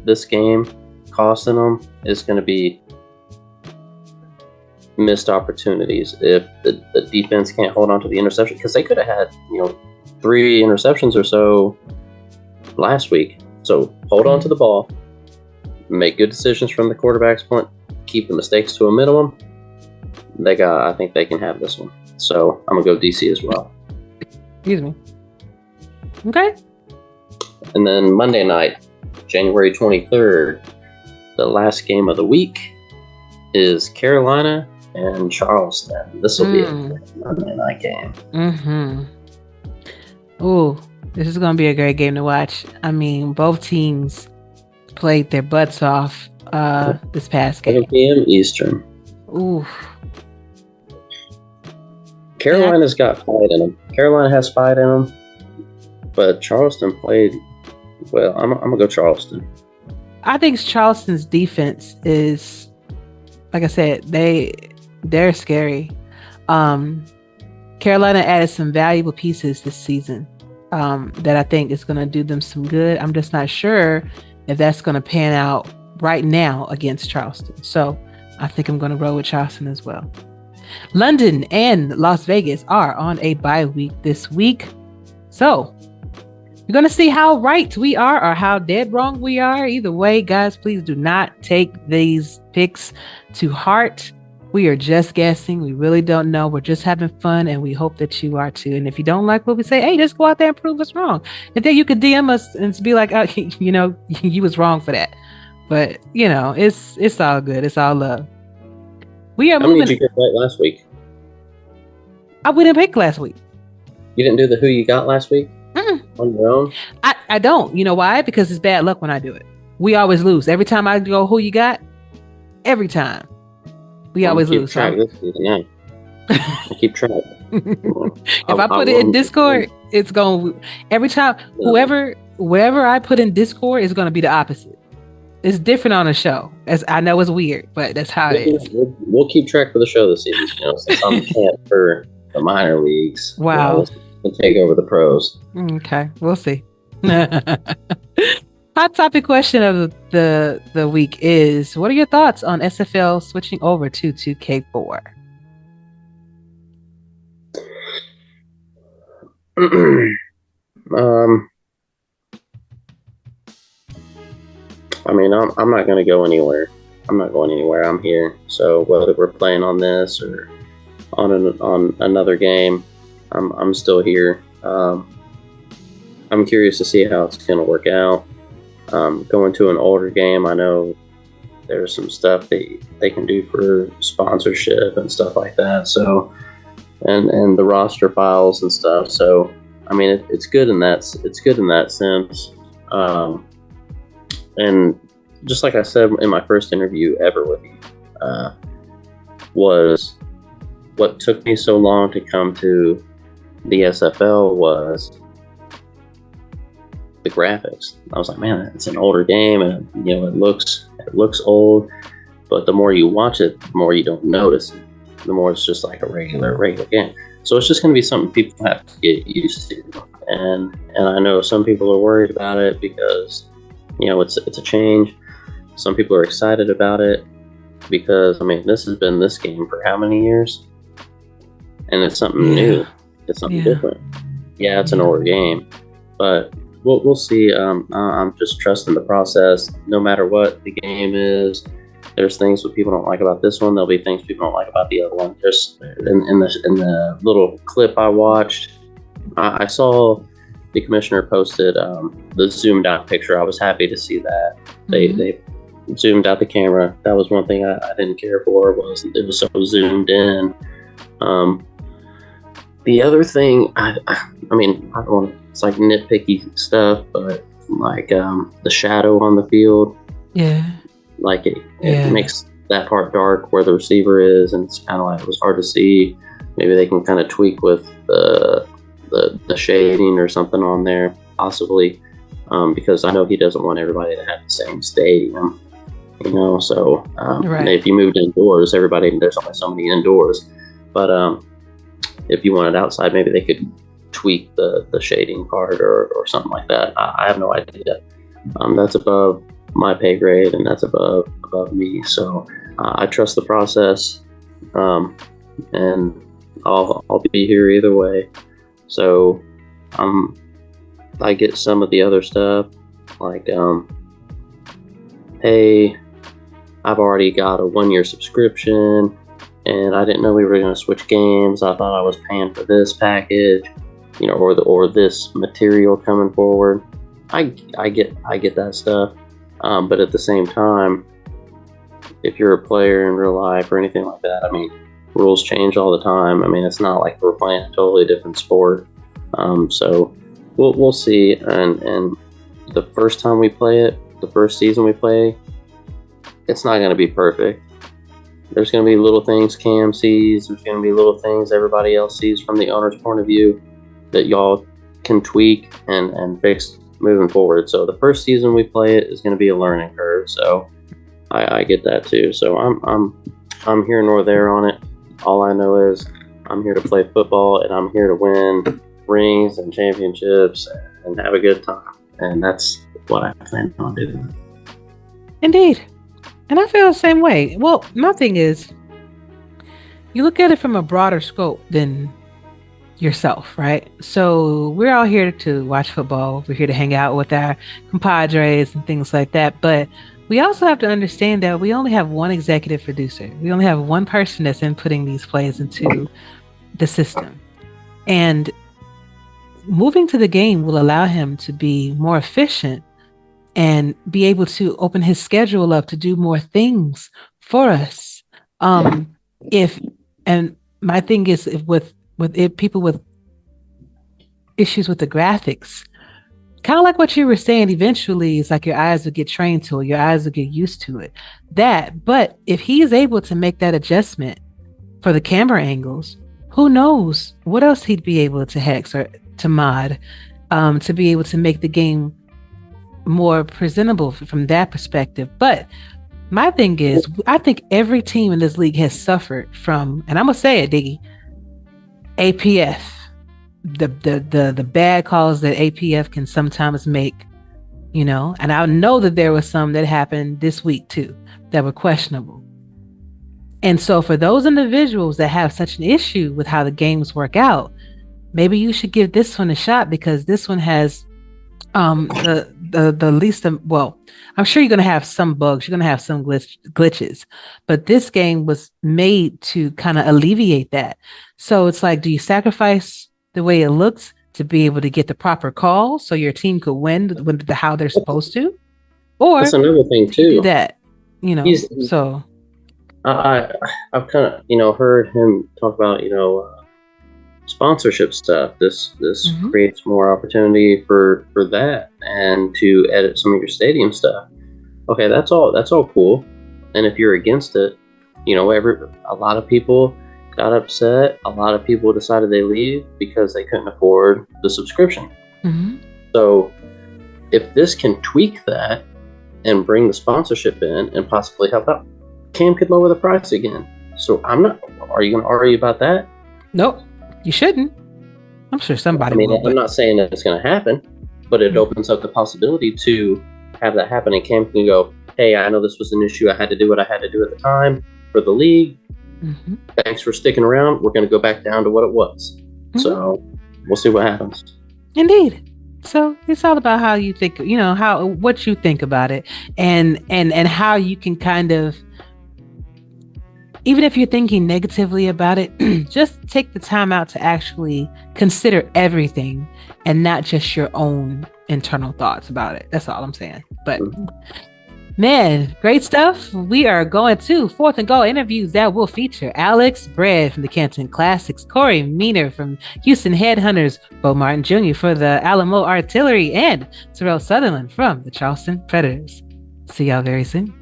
this game costing them is going to be missed opportunities. If the defense can't hold on to the interception, because they could have had 3 interceptions or so last week. So hold on to the ball, make good decisions from the quarterback's point, keep the mistakes to a minimum. I think they can have this one. So I'm gonna go DC as well. Excuse me. Okay. And then Monday night, January 23rd, the last game of the week is Carolina and Charleston. This will be a Monday night game. Oh, this is going to be a great game to watch. I mean, both teams played their butts off this past game. 7 p.m. Eastern. Ooh. Carolina's got fight in them. Carolina has fight in them, but Charleston played well. I'm going to go Charleston. I think Charleston's defense is, like I said, they're scary. Carolina added some valuable pieces this season that I think is going to do them some good. I'm just not sure if that's going to pan out right now against Charleston. So I think I'm going to roll with Charleston as well. London and Las Vegas are on a bye week this week. So we're going to see how right we are or how dead wrong we are. Either way, guys, please do not take these picks to heart. We are just guessing. We really don't know. We're just having fun, and we hope that you are too. And if you don't like what we say, hey, just go out there and prove us wrong. And then you could DM us and be like, oh, you was wrong for that. But, it's all good. It's all love. We are moving. How many did you get right last week? We didn't pick last week. You didn't do the who you got last week? On your own? I don't. You know why? Because it's bad luck when I do it. We always lose. Every time I go who you got, every time. We always lose. Track this season, yeah. I keep track. If I put it in Discord, it's going every time. Wherever I put in Discord is going to be the opposite. It's different on the show. As I know it's weird, but that's how it is. We'll keep track for the show this season. Since I'm the champ for the minor leagues. Wow. We'll take over the pros. Okay, we'll see. Hot topic question of the week is: what are your thoughts on SFL switching over to 2K4? I mean, I'm not going to go anywhere. I'm not going anywhere. I'm here. So whether we're playing on this or on another game, I'm still here. I'm curious to see how it's going to work out. Going to an older game, I know there's some stuff they can do for sponsorship and stuff like that. So, and the roster files and stuff. So, I mean, it's good in that sense. And just like I said in my first interview ever with you, was what took me so long to come to the SFL was the graphics. I was like, man, it's an older game, and it looks old, but the more you watch it, the more you don't notice it. The more it's just like a regular game. So it's just going to be something people have to get used to. And I know some people are worried about it because it's a change. Some people are excited about it because this has been this game for how many years? and it's something new. It's something different. Yeah, it's an older game, but we'll see. I'm just trusting the process. No matter what the game is, there's things that people don't like about this one. There'll be things people don't like about the other one. Just in the little clip I watched, I saw the commissioner posted the zoomed out picture. I was happy to see that. They zoomed out the camera. That was one thing I didn't care for, was it was so zoomed in. The other thing, I mean, I don't want, it's like nitpicky stuff, but like the shadow on the field, like it makes that part dark where the receiver is, and it's kind of like, it was hard to see. Maybe they can kind of tweak with the shading or something on there, possibly, because I know he doesn't want everybody to have the same stadium, you know. So if you moved indoors, there's only so many indoors, but if you wanted outside, maybe they could tweak the shading part or something like that. I have no idea. That's above my pay grade, and that's above me. So I trust the process, and I'll be here either way. So I get some of the other stuff, like hey, I've already got a 1-year subscription, and I didn't know we were going to switch games. I thought I was paying for this package, you know, or this material coming forward. I get that stuff, but at the same time, if you're a player in real life or anything like that, I mean, rules change all the time. I mean, it's not like we're playing a totally different sport. So we'll see. And the first time we play it, the first season we play, it's not going to be perfect. There's going to be little things Cam sees. There's going to be little things everybody else sees from the owner's point of view that y'all can tweak and fix moving forward. So the first season we play it is going to be a learning curve. So I get that too. So I'm here nor there on it. All I know is I'm here to play football, and I'm here to win rings and championships and have a good time. And that's what I plan on doing. Indeed. And I feel the same way. Well, my thing is, you look at it from a broader scope than yourself, right? So we're all here to watch football. We're here to hang out with our compadres and things like that. But we also have to understand that we only have one executive producer. We only have one person that's inputting these plays into the system. And moving to the game will allow him to be more efficient and be able to open his schedule up to do more things for us. And my thing is, with people with issues with the graphics, kind of like what you were saying, eventually it's like your eyes will get trained to it, your eyes will get used to it. But if he is able to make that adjustment for the camera angles, who knows what else he'd be able to hex or to mod, to be able to make the game more presentable from that perspective. But my thing is, I think every team in this league has suffered from, and I'm gonna say it, Diggy, APF, the bad calls that APF can sometimes make, you know. And I know that there was some that happened this week too that were questionable. And so for those individuals that have such an issue with how the games work out, maybe you should give this one a shot, because this one has the least of, well, I'm sure you're going to have some bugs, you're going to have some glitches, but this game was made to kind of alleviate that. So it's like, do you sacrifice the way it looks to be able to get the proper call so your team could win how they're supposed to? Or that's another thing too. Do that, you know. So I've kind of, you know, heard him talk about, you know, sponsorship stuff. This creates more opportunity for that, and to edit some of your stadium stuff. Okay, that's all cool. And if you're against it, you know, a lot of people got upset. A lot of people decided they leave because they couldn't afford the subscription. So if this can tweak that and bring the sponsorship in and possibly help out, Cam could lower the price again. So are you going to argue about that? Nope. You shouldn't. I'm sure somebody will. I'm not saying that it's going to happen, but it opens up the possibility to have that happen. And Cam can go, hey, I know this was an issue. I had to do what I had to do at the time for the league. Mm-hmm. Thanks for sticking around. We're going to go back down to what it was. Mm-hmm. So we'll see what happens. Indeed. So it's all about how you think, what you think about it, and how you can kind of, even if you're thinking negatively about it, just take the time out to actually consider everything and not just your own internal thoughts about it. That's all I'm saying. But man, great stuff. We are going to 4orth and Goal interviews that will feature Alex Bread from the Canton Classics, Cory Mennor from Houston Headhunters, Martin Jr. for the Alamo Artillery, and Terrell Sutherland from the Charleston Predators. See y'all very soon.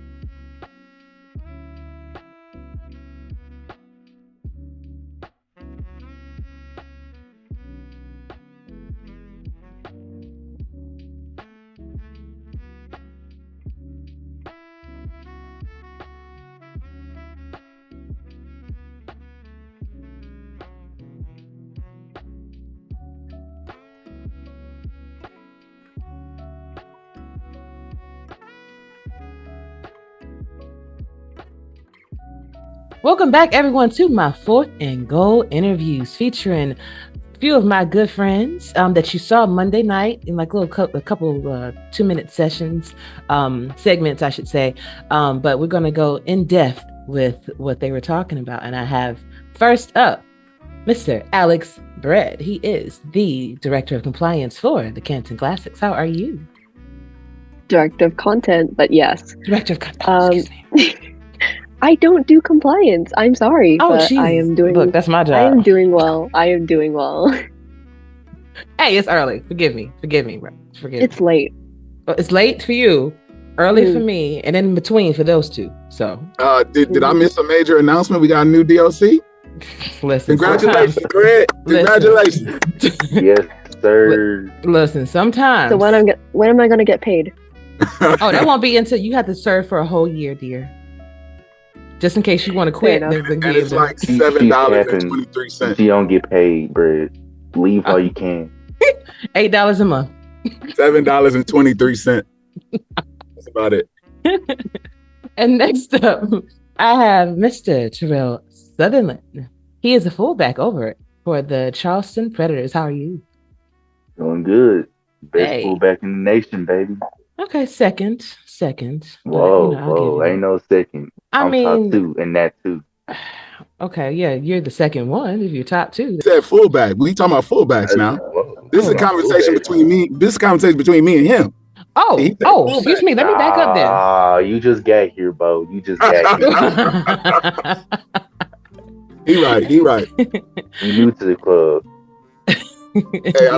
Welcome back, everyone, to my 4orth and Goal interviews featuring a few of my good friends that you saw Monday night in like a couple 2-minute segments, I should say. But we're going to go in depth with what they were talking about. And I have first up, Mr. Alex Bread. He is the Director of Compliance for the Canton Classics. How are you? Director of Content, but yes. Director of Content, excuse me. I don't do compliance. I'm sorry, but Jesus. I am doing. Look, that's my job. I am doing well. Hey, it's early. Forgive me, bro. It's late. It's late for you, early for me, and in between for those two. So, did I miss a major announcement? We got a new DLC. Listen, congratulations, Greg. Congratulations. Yes, sir. Listen, sometimes. So when am I gonna get paid? Oh, that won't be until you have to serve for a whole year, dear. Just in case you want to quit. And it's like $7.23. You don't get paid, Brad. Leave while you can. $8 a month. $7.23. That's about it. And next up, I have Mr. Terrell Sutherland. He is a fullback over for the Charleston Predators. How are you? Doing good. Best fullback in the nation, baby. Okay, second. Whoa, ain't no second. I mean, top two, and that too. Okay, yeah, you're the second one if you're top two. You said fullback. We talking about fullbacks now. This is a conversation between me. This is a conversation between me and him. Oh, excuse me. Let me back up then. You just got here, Bo. You just got here. He right. You new to the club. Hey,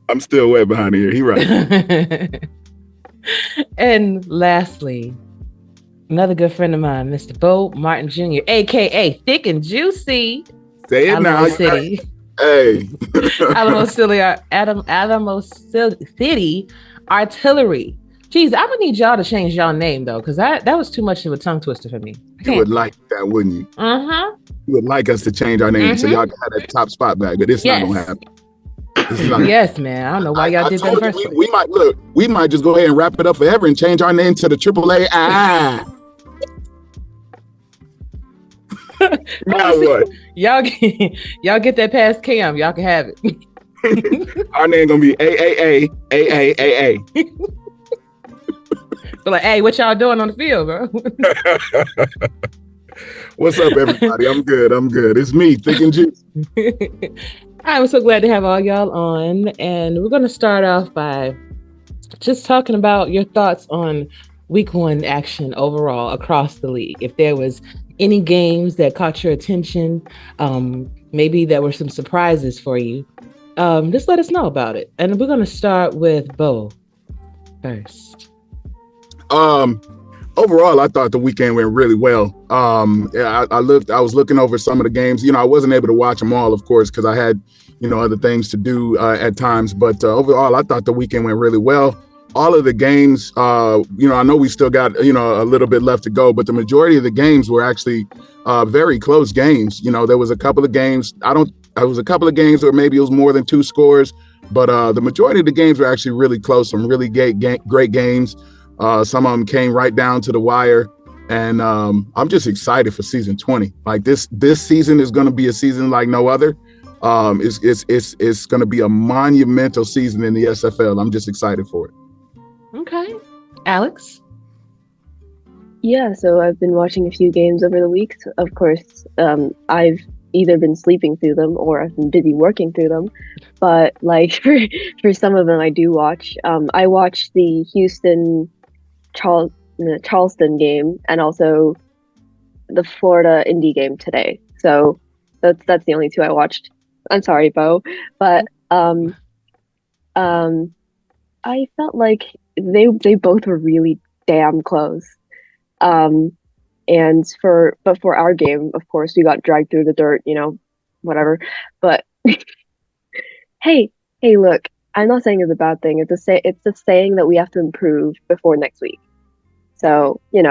I'm still way behind here. He right. And lastly, another good friend of mine, Mr. Martin Jr., aka Thick and Juicy. Say it Alamo now. City. Hey. Alamo City Artillery. Jeez, I'm gonna need y'all to change y'all name though, because that was too much of a tongue twister for me. You would like that, wouldn't you? Uh-huh. You would like us to change our name so y'all can have that top spot back, but it's not gonna happen. Yes, man. I don't know why y'all did that first. We might just go ahead and wrap it up forever and change our name to the AAA. Now what? Y'all get that past Cam. Y'all can have it. Our name gonna be AAA. So like, hey, what y'all doing on the field, bro? What's up, everybody? I'm good. It's me, Thick and Juicy. I'm so glad to have all y'all on, and we're going to start off by just talking about your thoughts on week 1 action overall across the league. If there was any games that caught your attention, maybe there were some surprises for you, just let us know about it. And we're going to start with Bo first. Overall, I thought the weekend went really well. I was looking over some of the games. I wasn't able to watch them all, of course, because I had, other things to do at times. But overall, I thought the weekend went really well. All of the games, I know we still got, a little bit left to go, but the majority of the games were actually very close games. There was a couple of games. There was a couple of games where maybe it was more than 2 scores, but the majority of the games were actually really close. Some really great games. Some of them came right down to the wire. And I'm just excited for season 20. Like this season is going to be a season like no other. It's going to be a monumental season in the SFL. I'm just excited for it. Okay. Alex? Yeah, so I've been watching a few games over the week. Of course, I've either been sleeping through them or I've been busy working through them. But like for some of them, I do watch. I watched the Charleston game and also the Florida Indy game today. So that's the only two I watched. I'm sorry, Bo, but I felt like they both were really damn close. And for our game, of course, we got dragged through the dirt, whatever. But hey, look, I'm not saying it's a bad thing. It's a saying that we have to improve before next week. So, we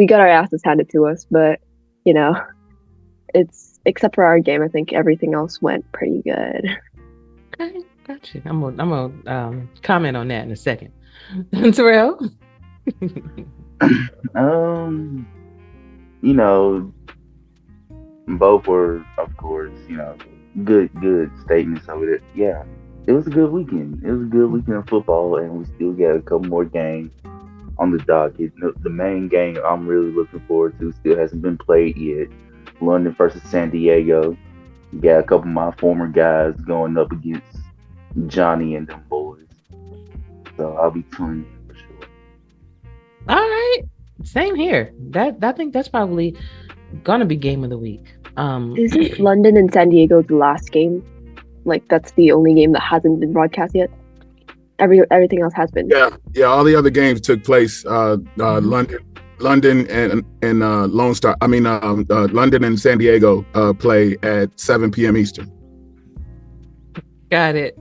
got our asses handed to us, but it's except for our game, I think everything else went pretty good. Okay, gotcha. I'm gonna comment on that in a second. Terrell? Both were, of course, good statements over there. Yeah, it was a good weekend. It was a good weekend of football, and we still got a couple more games on the docket. The main game I'm really looking forward to still hasn't been played yet. London versus San Diego. Got a couple of my former guys going up against Johnny and them boys. So I'll be tuning in for sure. All right. Same here. I think that's probably gonna be game of the week. Isn't London and San Diego the last game? Like that's the only game that hasn't been broadcast yet? Everything else has been. Yeah. All the other games took place. London and Lone Star. I mean, London and San Diego play at 7 p.m. Eastern. Got it.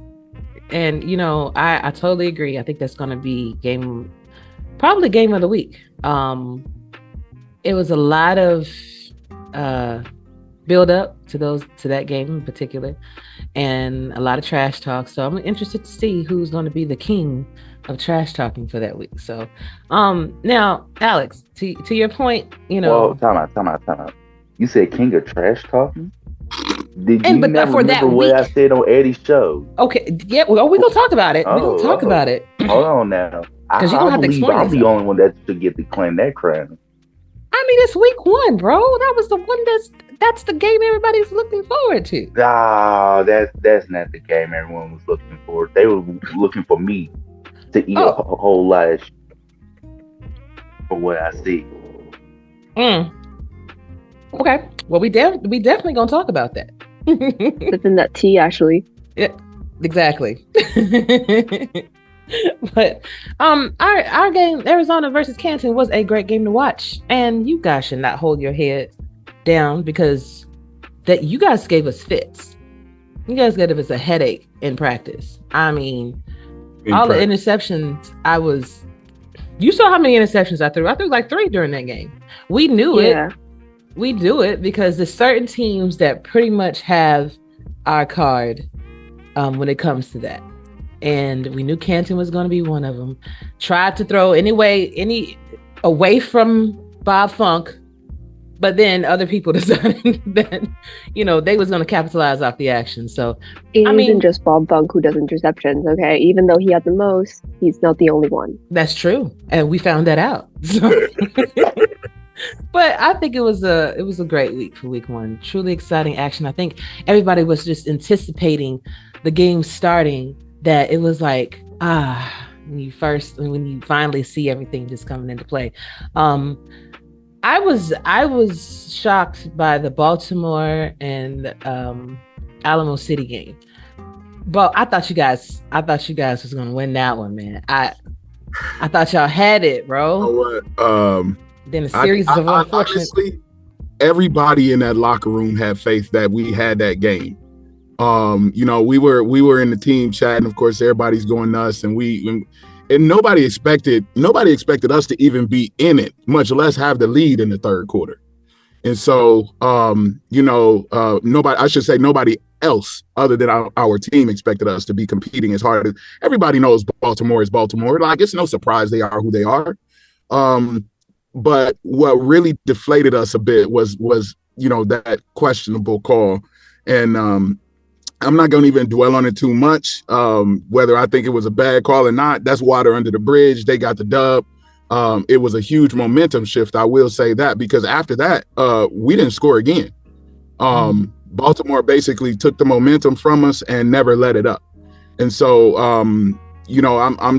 And I totally agree. I think that's going to be probably game of the week. It was a lot of build up to that game in particular, and a lot of trash talk. So I'm interested to see who's going to be the king of trash talking for that week. So, now Alex, to your point, Well, time out. You said king of trash talking? Did you but not for that remember what I said on Eddie's show? Okay, yeah, well, we're gonna talk about it. We're gonna talk about it. Hold on now. Because you don't have to explain I'm the only one that should get to claim that crown. I mean, it's week 1, bro. That was the one that's the game everybody's looking forward to. Nah, that's not the game everyone was looking for. They were looking for me to eat a whole lot of for what I see. Okay. Well, we definitely gonna talk about that. Sipping that tea, actually. Yeah, exactly. But our game, Arizona versus Canton, was a great game to watch, and you guys should not hold your head down because that you guys gave us fits. You guys gave us a headache in practice. I mean, the interceptions. You saw how many interceptions I threw. I threw like 3 during that game. We knew it. We do it because there's certain teams that pretty much have our card when it comes to that. And we knew Canton was going to be one of them. Tried to throw any away from Bob Funk, but then other people decided that, they was going to capitalize off the action. So it isn't just Bob Funk who does interceptions, okay? Even though he had the most, he's not the only one. That's true. And we found that out. So. But I think it was a great week for week 1. Truly exciting action. I think everybody was just anticipating the game starting, that it was like, when you finally see everything just coming into play. I was shocked by the Baltimore and Alamo City game. But I thought you guys was gonna win that one, man. I thought y'all had it, bro. You know what? Then a series of unfortunate. Honestly, everybody in that locker room had faith that we had that game. We were in the team chat, and of course everybody's going nuts, and nobody expected us to even be in it, much less have the lead in the third quarter. And so nobody else other than our team expected us to be competing as hard as everybody knows. Baltimore is Baltimore. Like, it's no surprise they are who they are. But what really deflated us a bit was that questionable call, and I'm not going to even dwell on it too much. Whether I think it was a bad call or not, that's water under the bridge. They got the dub. It was a huge momentum shift. I will say that, because after that, we didn't score again. Baltimore basically took the momentum from us and never let it up. And so, I'm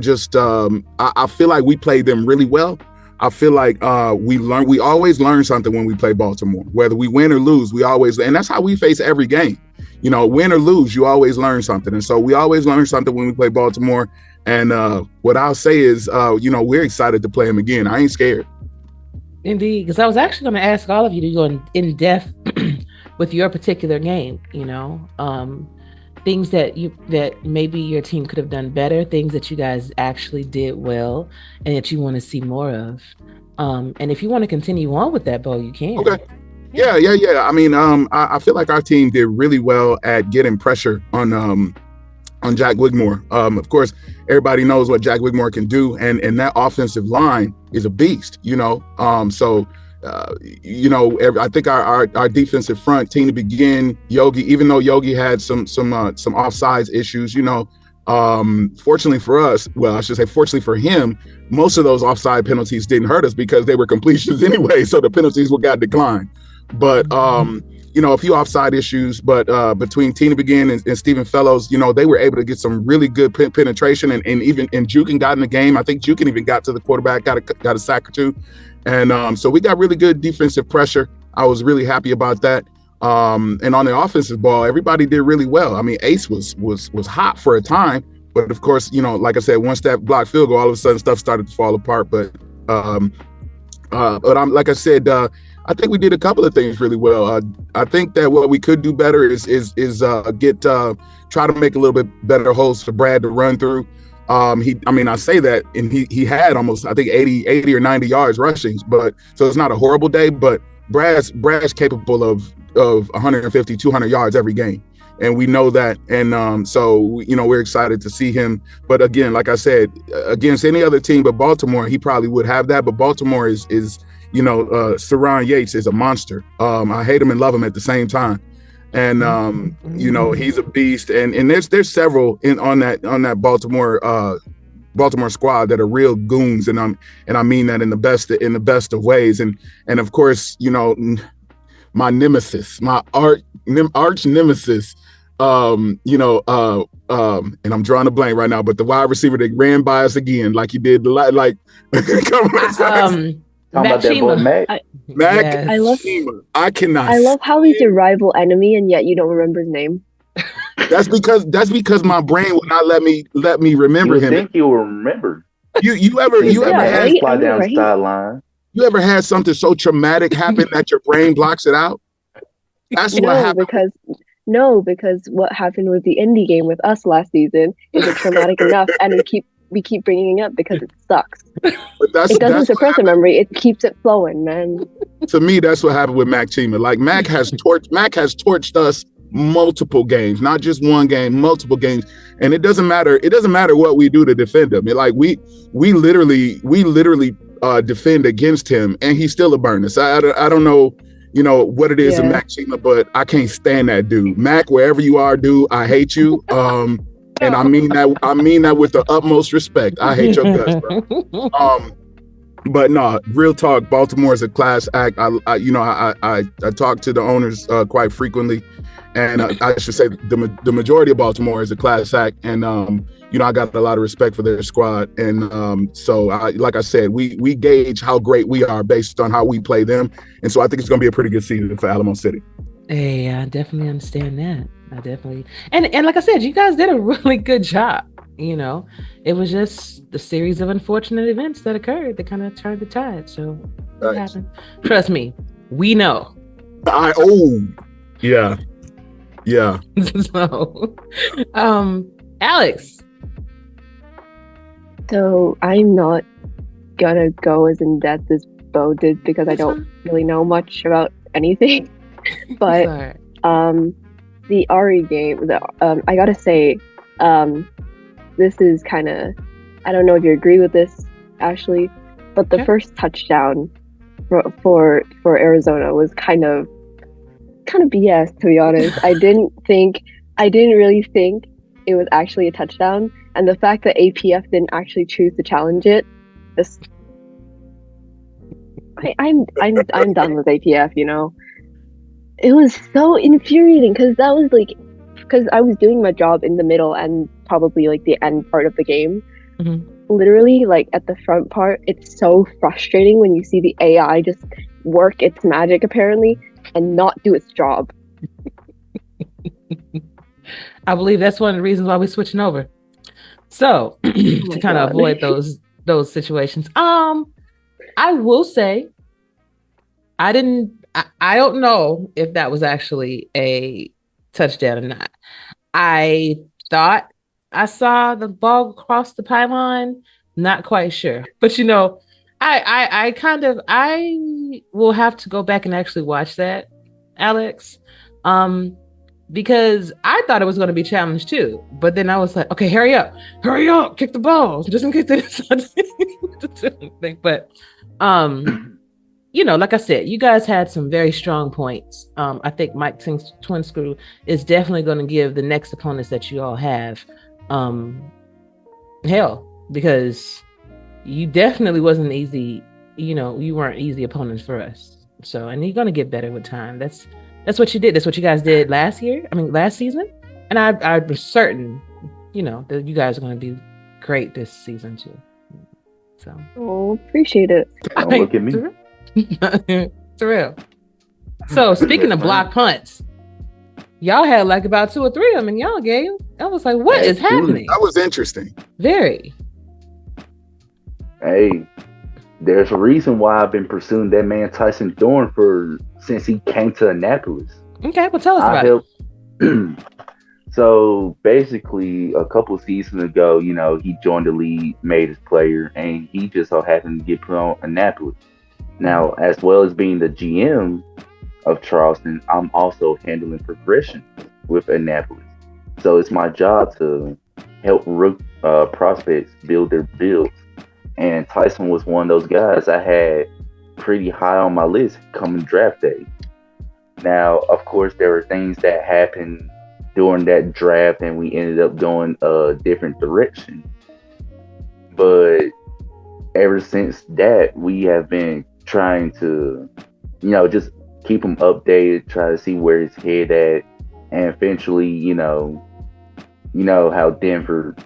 just, I feel like we played them really well. I feel like we always learn something when we play Baltimore, whether we win or lose, and that's how we face every game. Win or lose, you always learn something. And so we always learn something when we play Baltimore. And what I'll say is, we're excited to play them again. I ain't scared. Indeed, because I was actually going to ask all of you to go in depth with your particular game, things that maybe your team could have done better, things that you guys actually did well and that you want to see more of. And if you want to continue on with that, Bo, you can. Okay. Yeah. I mean, I feel like our team did really well at getting pressure on Jack Wigmore. Of course, everybody knows what Jack Wigmore can do, and that offensive line is a beast, so I think our defensive front, Tina Begin, Yogi, even though Yogi had some offsides issues, fortunately for us, well, I should say fortunately for him, most of those offside penalties didn't hurt us because they were completions anyway, so the penalties got declined. But a few offside issues, but between Tina Begin and Stephen Fellows, they were able to get some really good penetration, and even Jukin got in the game. I think Jukin even got to the quarterback, got a sack or two. And so we got really good defensive pressure. I was really happy about that. And on the offensive ball, everybody did really well. I mean, Ace was hot for a time, but of course, like I said, once that blocked field goal, all of a sudden stuff started to fall apart. But like I said, I think we did a couple of things really well. I think that what we could do better is try to make a little bit better holes for Brad to run through. I say that, and he had almost, I think 80 or 90 yards rushing, but so it's not a horrible day, but Brad's capable of 150, 200 yards every game. And we know that. And so we're excited to see him. But again, like I said, against any other team but Baltimore, he probably would have that. But Baltimore is Saron Yates is a monster. I hate him and love him at the same time. And he's a beast. And there's several on that Baltimore squad that are real goons, and I mean that in the best of ways. And of course, my nemesis, my arch nemesis, and I'm drawing a blank right now, but the wide receiver that ran by us again, like he did like talking about that boy Mac. Mac, yes. I cannot. I love how he's your rival enemy, and yet you don't remember his name. That's because my brain will not let me remember him. You think you will remember? You ever had slide down the sideline? You ever had something so traumatic happen that your brain blocks it out? That's what happened. Because what happened with the indie game with us last season is traumatic enough, and we keep bringing it up because it sucks. But it doesn't suppress the memory; it keeps it flowing, man. To me, that's what happened with Mac Chima. Like Mac has torched us multiple games, not just one game, multiple games, and it doesn't matter what we do to defend him. Like we literally defend against him, and he's still a burner. So I don't know. What it is in Mac Chima, but I can't stand that dude. Mac, wherever you are, dude, I hate you. And I mean that with the utmost respect. I hate your guts, bro. But no, real talk, Baltimore is a class act. I talk to the owners quite frequently, and I should say the majority of Baltimore is a class act, and I got a lot of respect for their squad, and so like I said, we gauge how great we are based on how we play them, and so I think it's going to be a pretty good season for Alamo City. Hey, I definitely understand that. And like I said, you guys did a really good job. It was just the series of unfortunate events that occurred that kind of turned the tide. So it happened. Trust me, we know. Yeah. So, Alex. So I'm not gonna go as in depth as Bo did because I don't really know much about anything. But the Ari game, I gotta say, this is kind of, I don't know if you agree with this, Ashley, but the first touchdown for Arizona was kind of BS, to be honest. I didn't really think it was actually a touchdown, and the fact that APF didn't actually choose to challenge it, I'm done with APF. You know, it was so infuriating because I was doing my job in the middle and probably like the end part of the game. Mm-hmm. Literally, like at the front part, it's so frustrating when you see the AI just work its magic apparently and not do its job. I believe that's one of the reasons why we're switching over. So to kind of avoid those situations. I will say I don't know if that was actually a touchdown or not. I thought I saw the ball cross the pylon, not quite sure. But you know, I will have to go back and actually watch that, Alex. Because I thought it was going to be challenged too. But then I was like, okay, hurry up, kick the ball, just in case there's something. But you know, like I said, you guys had some very strong points. I think Mike Tink's Twin Screw is definitely going to give the next opponents that you all have hell, because you definitely wasn't easy. You know, you weren't easy opponents for us. So, and you're going to get better with time. That's what you did. That's what you guys did last season. And I'm certain, you know, that you guys are going to be great this season too. So, appreciate it. Don't look at me. It's real. So speaking of block punts, y'all had like about 2 or 3 of them in y'all game. I was like, what is happening? That was interesting. Very. Hey, there's a reason why I've been pursuing that man Tyson Thorne since he came to Annapolis. Okay, well tell us about it. So basically, a couple seasons ago, you know, he joined the league, made his player, and he just so happened to get put on Annapolis. Now, as well as being the GM of Charleston, I'm also handling progression with Annapolis. So it's my job to help prospects build their builds. And Tyson was one of those guys I had pretty high on my list coming draft day. Now, of course, there were things that happened during that draft and we ended up going a different direction. But ever since that, we have been trying to, you know, just keep him updated, try to see where his head at, and eventually, you know how Denver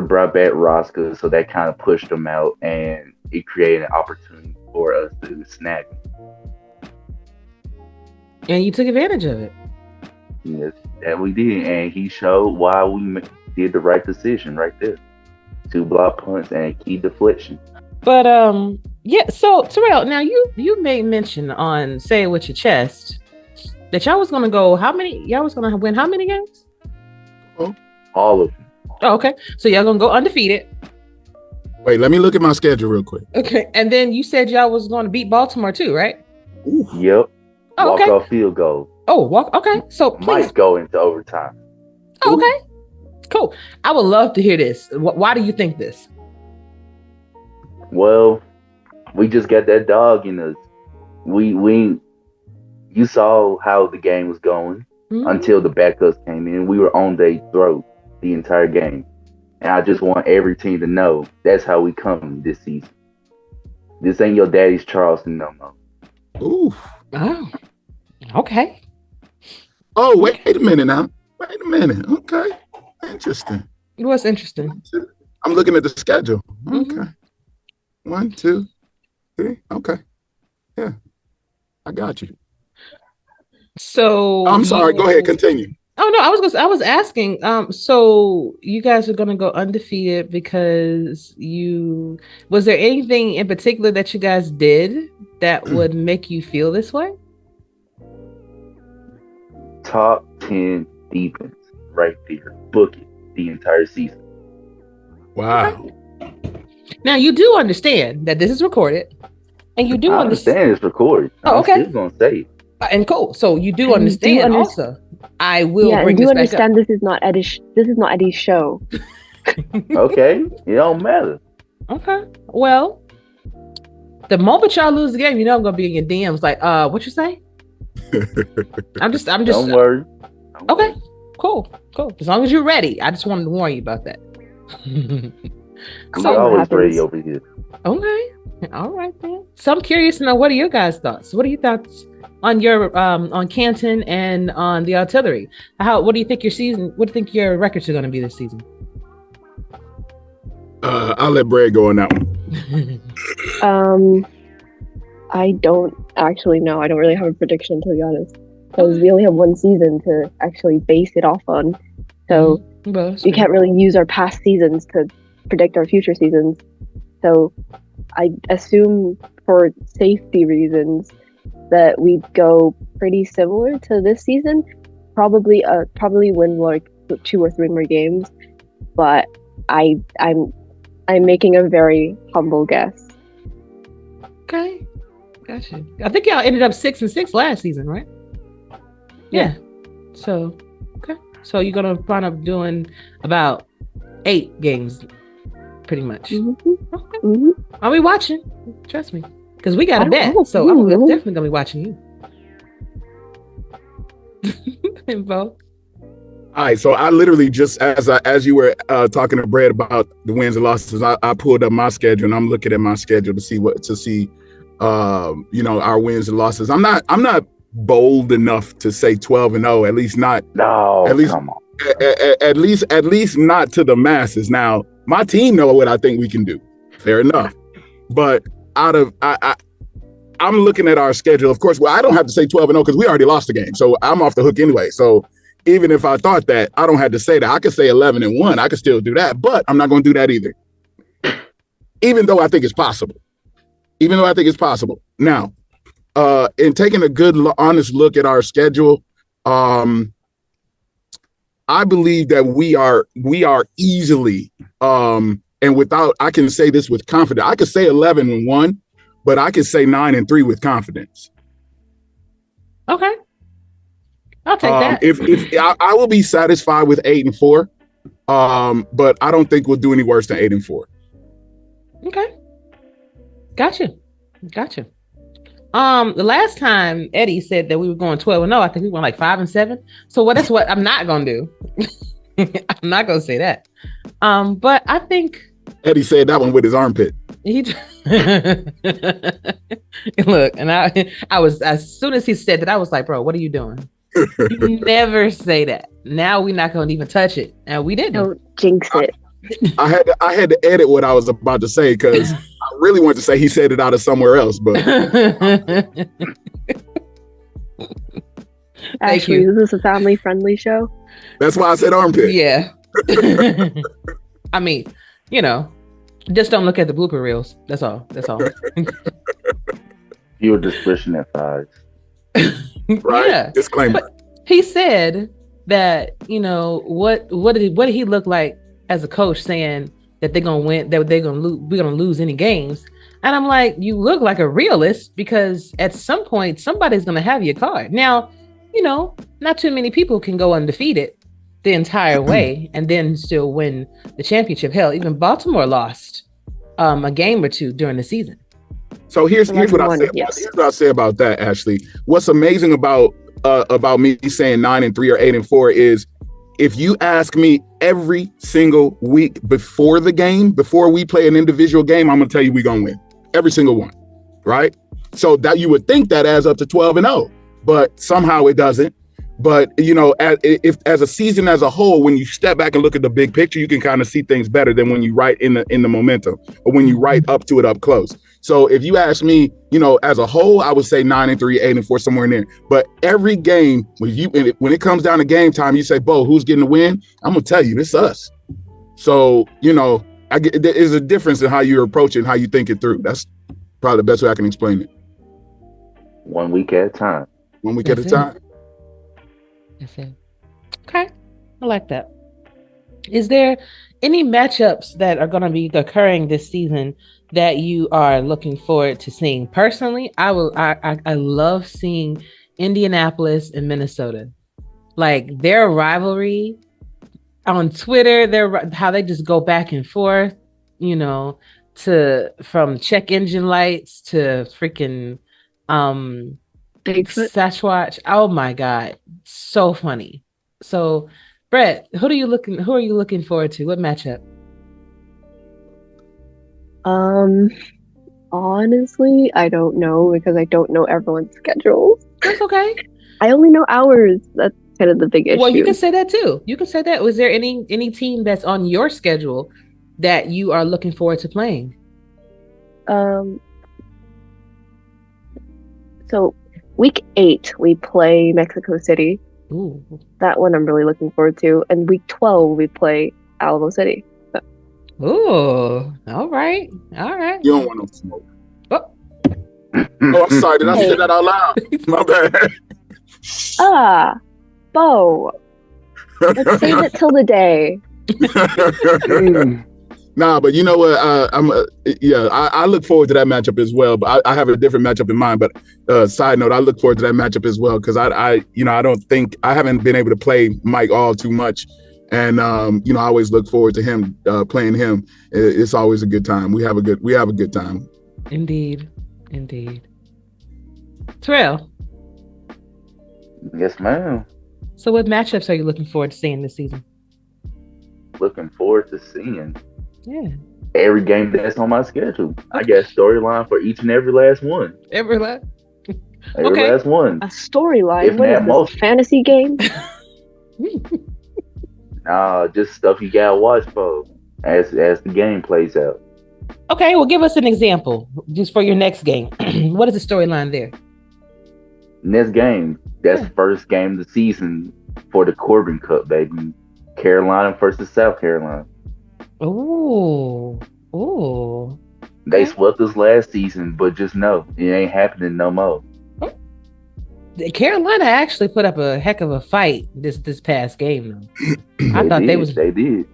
brought back Roscoe, so that kind of pushed him out, and it created an opportunity for us to snag him. And you took advantage of it. Yes, that we did, and he showed why we did the right decision right there. 2 block punts and key deflection. But yeah, so Terrell, now you made mention on Say It With Your Chest that y'all was gonna win how many games? All of them. Oh, okay. So y'all gonna go undefeated. Wait, let me look at my schedule real quick. Okay. And then you said y'all was gonna beat Baltimore too, right? Ooh. Yep. Oh, okay. Walk-off field goal. Oh, okay. So please might go into overtime. Oh, okay. Cool. I would love to hear this. Why do you think this? Well, we just got that dog in us. You saw how the game was going until the backups came in. We were on their throat the entire game. And I just want every team to know that's how we come this season. This ain't your daddy's Charleston no more. Ooh. Oh. Okay. Oh, wait a minute now. Wait a minute. Okay. Interesting. What's interesting? I'm looking at the schedule. Okay. 1, 2, 3. Okay. Yeah. I got you. So I'm sorry. Go ahead. Continue. Oh no, I was asking. So you guys are gonna go undefeated because was there anything in particular that you guys did that would make you feel this way? Top 10 defense right there. Book it the entire season. Wow. Okay. Now you do understand that this is recorded, and you do understand it's recorded. Oh, okay. I'm still gonna say it. And cool. So you do understand also. I will bring this this back up. This is not Eddie's show. Okay. It don't matter. Okay. Well, The moment y'all lose the game, you know I'm gonna be in your DMs like, what you say? I'm just. Don't worry. Okay, cool. As long as you're ready. I just wanted to warn you about that. I'm always ready over here. Okay, all right, man. So I'm curious to know, what are your guys' thoughts? What are your thoughts on your on Canton and on the artillery? What do you think your season? What do you think your records are going to be this season? I'll let Brad go on that one. I don't actually know. I don't really have a prediction, to be honest, because we only have one season to actually base it off on. So you can't really use our past seasons to predict our future seasons. So I assume, for safety reasons, that we'd go pretty similar to this season. Probably win like 2 or 3 more games, but I'm making a very humble guess. Okay, gotcha. I think y'all ended up 6-6 last season, right? Yeah. So okay. So you're gonna find up doing about 8 games, pretty much. Okay. I'll be watching. Trust me, because we got a bet. So I'm definitely gonna be watching you. Info. All right, so I literally just as you were talking to Brad about the wins and losses, I pulled up my schedule and I'm looking at my schedule to see our wins and losses. I'm not bold enough to say 12-0, at least not. No, at least, come on. At least not to the masses. Now, my team know what I think we can do. Fair enough, but I'm looking at our schedule. Of course, well, I don't have to say 12-0 because we already lost the game, so I'm off the hook anyway. So even if I thought that, I don't have to say that. I could say 11-1. I could still do that, but I'm not going to do that either. Even though I think it's possible. Now, in taking a good, honest look at our schedule, I believe that we are easily, and without, I can say this with confidence. I could say 11-1, but I could say 9-3 with confidence. Okay. I'll take that. If I will be satisfied with 8-4, but I don't think we'll do any worse than 8-4. Okay, gotcha. The last time Eddie said that we were going 12-0, I think we went like 5-7. So that's what I'm not gonna do. I'm not gonna say that. But I think Eddie said that one with his armpit. Look, and I was, as soon as he said that, I was like, bro, what are you doing? You never say that. Now we're not going to even touch it, and we didn't. Don't jinx it. I had to edit what I was about to say because I really wanted to say he said it out of somewhere else, but Actually, is this a family-friendly show? That's why I said armpit. Yeah. I mean, just don't look at the blooper reels. That's all. Your discretion advised. Right? Yeah. Disclaimer. But he said that, what did he look like as a coach, saying that they're gonna win, that they're gonna lose, we're gonna lose any games. And I'm like, you look like a realist, because at some point somebody's gonna have your card. Now, not too many people can go undefeated the entire way and then still win the championship. Hell, even Baltimore lost a game or two during the season. So here's what I say. Here's what I say about that, Ashley. What's amazing about me saying 9-3 or 8-4 is, if you ask me every single week before the game, before we play an individual game, I'm gonna tell you we're gonna win every single one, right? So that you would think that adds up to 12-0, but somehow it doesn't. But as a season as a whole, when you step back and look at the big picture, you can kind of see things better than when you write in the momentum, or when you write up to it up close. So if you ask me, as a whole, I would say 9-3, 8-4, somewhere in there. But every game, when it comes down to game time, you say, Bo, who's getting the win? I'm gonna tell you, it's us. So there is a difference in how you approach it and how you think it through. That's probably the best way I can explain it. 1 week at a time. 1 week at a time. That's it. Okay, I like that. Is there any matchups that are going to be occurring this season that you are looking forward to seeing? Personally, I love seeing Indianapolis and Minnesota. Like, their rivalry on Twitter, how they just go back and forth. from check engine lights to freaking Bigfoot. Sasquatch. Oh my God. So funny. So Brett, who are you looking forward to? What matchup? Honestly, I don't know because I don't know everyone's schedules. That's okay. I only know ours. That's kind of the big issue. Well, you can say that too. You can say that. Was there any team that's on your schedule that you are looking forward to playing? So week 8 we play Mexico City. Ooh. That one I'm really looking forward to. And week 12 we play Alamo City. Oh, all right. You don't want no smoke. Oh, I'm sorry. Did I say that out loud? My bad. Bo. Let's save it till the day. Nah, but you know what? I look forward to that matchup as well. But I have a different matchup in mind. But side note, I look forward to that matchup as well because I don't think I haven't been able to play Mike all too much, and I always look forward to him playing him. It's always a good time. We have a good time. Indeed. Terrell. Yes, ma'am. So, what matchups are you looking forward to seeing this season? Looking forward to seeing. Yeah. Every game that's on my schedule. I got storyline for each and every last one. Every last one. A storyline? What is this, a fantasy game? Nah, just stuff you gotta watch for as the game plays out. Okay, well, give us an example just for your next game. What is the storyline there? Next game, that's the first game of the season for the Corbin Cup, baby. Carolina versus South Carolina. Ooh. They swept us last season, but just know it ain't happening no more. Carolina actually put up a heck of a fight this past game, though. They did.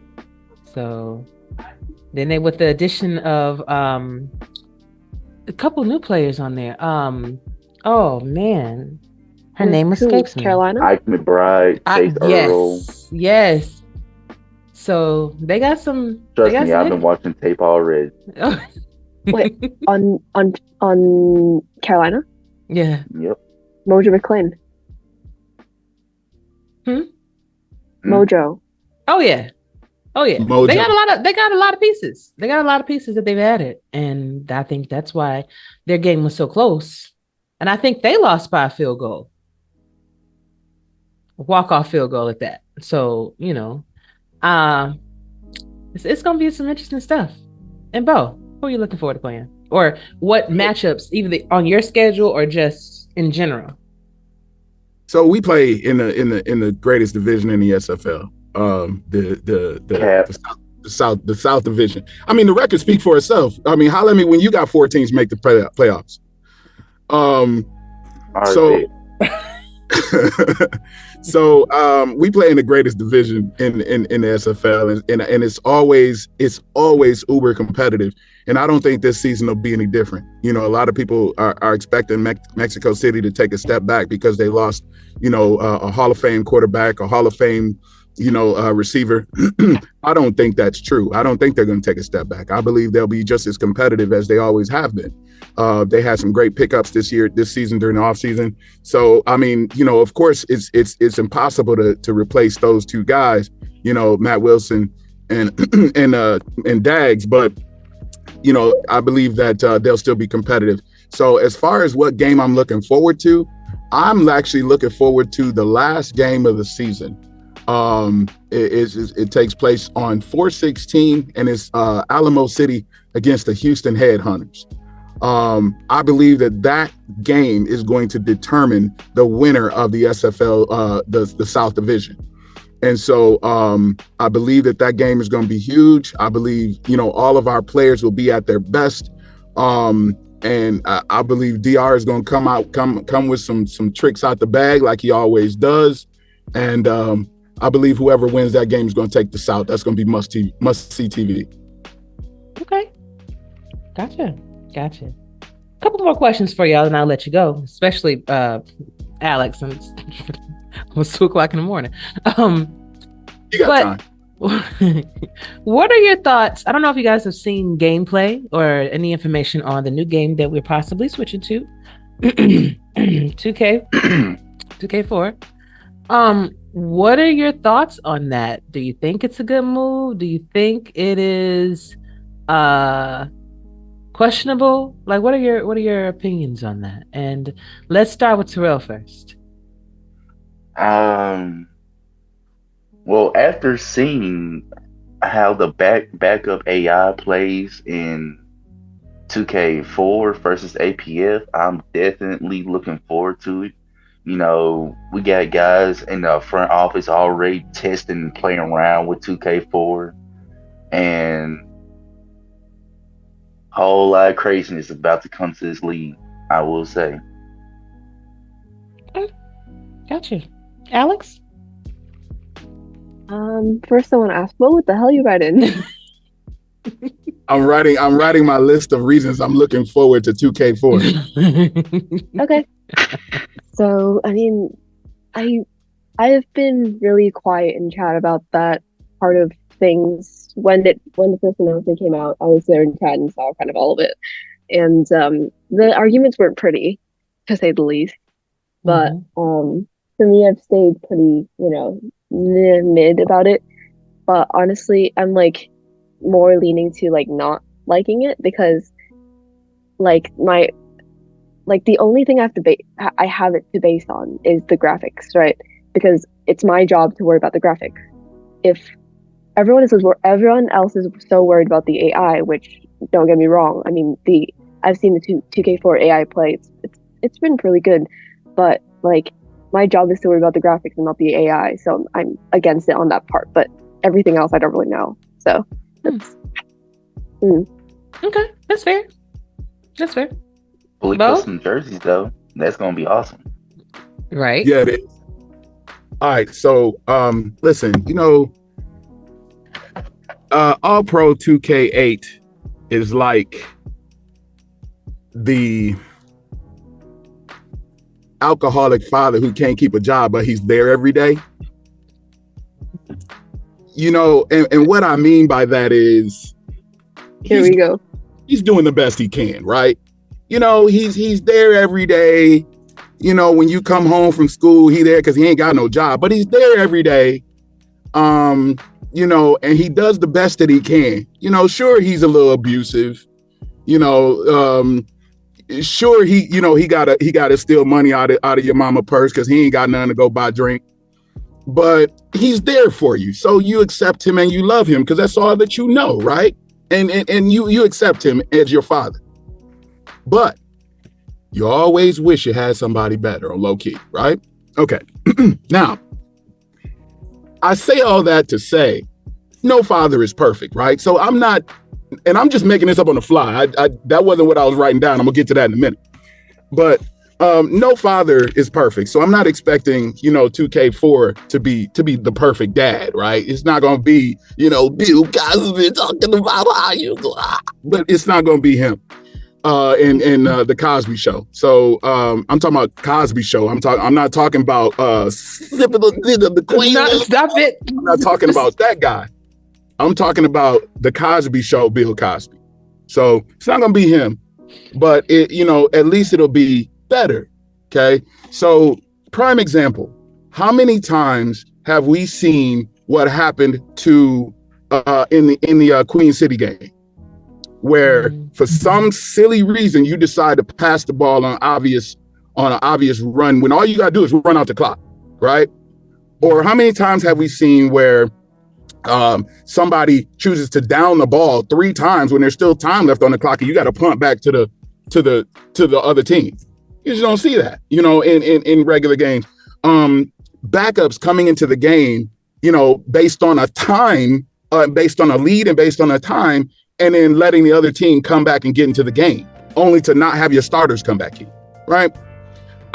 So then with the addition of a couple new players on there. Oh man, her name escapes me. Carolina. Ike McBride, Chase Earl. Yes. So they got some. Trust me, I've been watching tape already. Wait, on Carolina? Yeah. Yep. Mojo McClain. Mojo. Oh yeah. Mojo. They got a lot of pieces. They got a lot of pieces that they've added, and I think that's why their game was so close. And I think they lost by a field goal, walk-off field goal at that. So it's gonna be some interesting stuff. And Bo, who are you looking forward to playing, or what matchups, either on your schedule or just in general? So we play in the greatest division in the SFL, the South Division. I mean, the record speaks for itself. I mean, holla at me when you got 4 teams make the playoffs. So we play in the greatest division in the SFL, and it's always uber competitive. And I don't think this season will be any different. A lot of people are expecting Mexico City to take a step back because they lost, a Hall of Fame quarterback, a Hall of Fame, receiver. I don't think that's true. I don't think they're going to take a step back. I believe they'll be just as competitive as they always have been. They had some great pickups this season during the offseason. So, I mean, of course, it's impossible to replace those two guys, Matt Wilson and Dags. But, I believe that they'll still be competitive. So as far as what game I'm looking forward to, I'm actually looking forward to the last game of the season. It takes place on 4/16, and it's Alamo City against the Houston Headhunters. I believe that game is going to determine the winner of the SFL, the South Division. And so I believe that game is going to be huge. I believe, all of our players will be at their best. And I believe DR is going to come with some tricks out the bag like he always does. And I believe whoever wins that game is going to take the South. That's going to be must see TV. Okay. Gotcha. A couple more questions for y'all, and I'll let you go, especially Alex, since it was 2:00 in the morning. You got time. What are your thoughts? I don't know if you guys have seen gameplay or any information on the new game that we're possibly switching to. 2K, 2K4. What are your thoughts on that? Do you think it's a good move? Do you think it is questionable? Like, what are your opinions on that? And let's start with Terrell first. Well, after seeing how the backup AI plays in 2K4 versus APF, I'm definitely looking forward to it. You know, we got guys in the front office already testing and playing around with 2K4, and a whole lot of craziness about to come to this league, I will say. Gotcha. Alex? First I want to ask, what the hell you writing? I'm writing my list of reasons I'm looking forward to 2K4. Okay. So, I mean, I have been really quiet in chat about that part of things. When the first announcement came out, I was there in chat and saw kind of all of it. And the arguments weren't pretty, to say the least. But for me, I've stayed pretty, mid about it. But honestly, I'm like more leaning to like not liking it because like the only thing I have it to base on is the graphics, right? Because it's my job to worry about the graphics. If everyone else is so worried about the AI, which don't get me wrong, I mean I've seen the 2K4 AI play. It's been really good, but like my job is to worry about the graphics and not the AI, so I'm against it on that part. But everything else I don't really know. So that's okay, that's fair. That's fair. Fully custom jerseys though, that's gonna be awesome. Right. Yeah, it is. All right, so listen, All Pro 2K8 is like the alcoholic father who can't keep a job, but he's there every day. And what I mean by that is here we go. He's doing the best he can, right? He's there every day. When you come home from school, he there because he ain't got no job, but he's there every day. And he does the best that he can. Sure, he's a little abusive. Sure, he gotta steal money out of your mama purse because he ain't got nothing to go buy drink. But he's there for you, so you accept him and you love him because that's all that you know, right? And you accept him as your father. But you always wish you had somebody better on low key, right? Okay. Now, I say all that to say no father is perfect, right? So I'm not, and I'm just making this up on the fly. That wasn't what I was writing down. I'm gonna get to that in a minute. But no father is perfect. So I'm not expecting, 2K4 to be the perfect dad, right? It's not gonna be, Bill Cosby talking about how you, but it's not gonna be him. In the Cosby Show. So I'm talking about Cosby Show. I'm not talking about the Queen. Stop it. I'm not talking about that guy. I'm talking about the Cosby Show, Bill Cosby. So it's not gonna be him, but at least it'll be better. Okay. So prime example, how many times have we seen what happened to in the Queen City game? Where for some silly reason you decide to pass the ball on an obvious run when all you gotta do is run out the clock, right? Or how many times have we seen where somebody chooses to down the ball 3 times when there's still time left on the clock and you got to punt back to the other team? You just don't see that, in regular games. Backups coming into the game, based on a time, based on a lead and based on a time, and then letting the other team come back and get into the game, only to not have your starters come back in, right?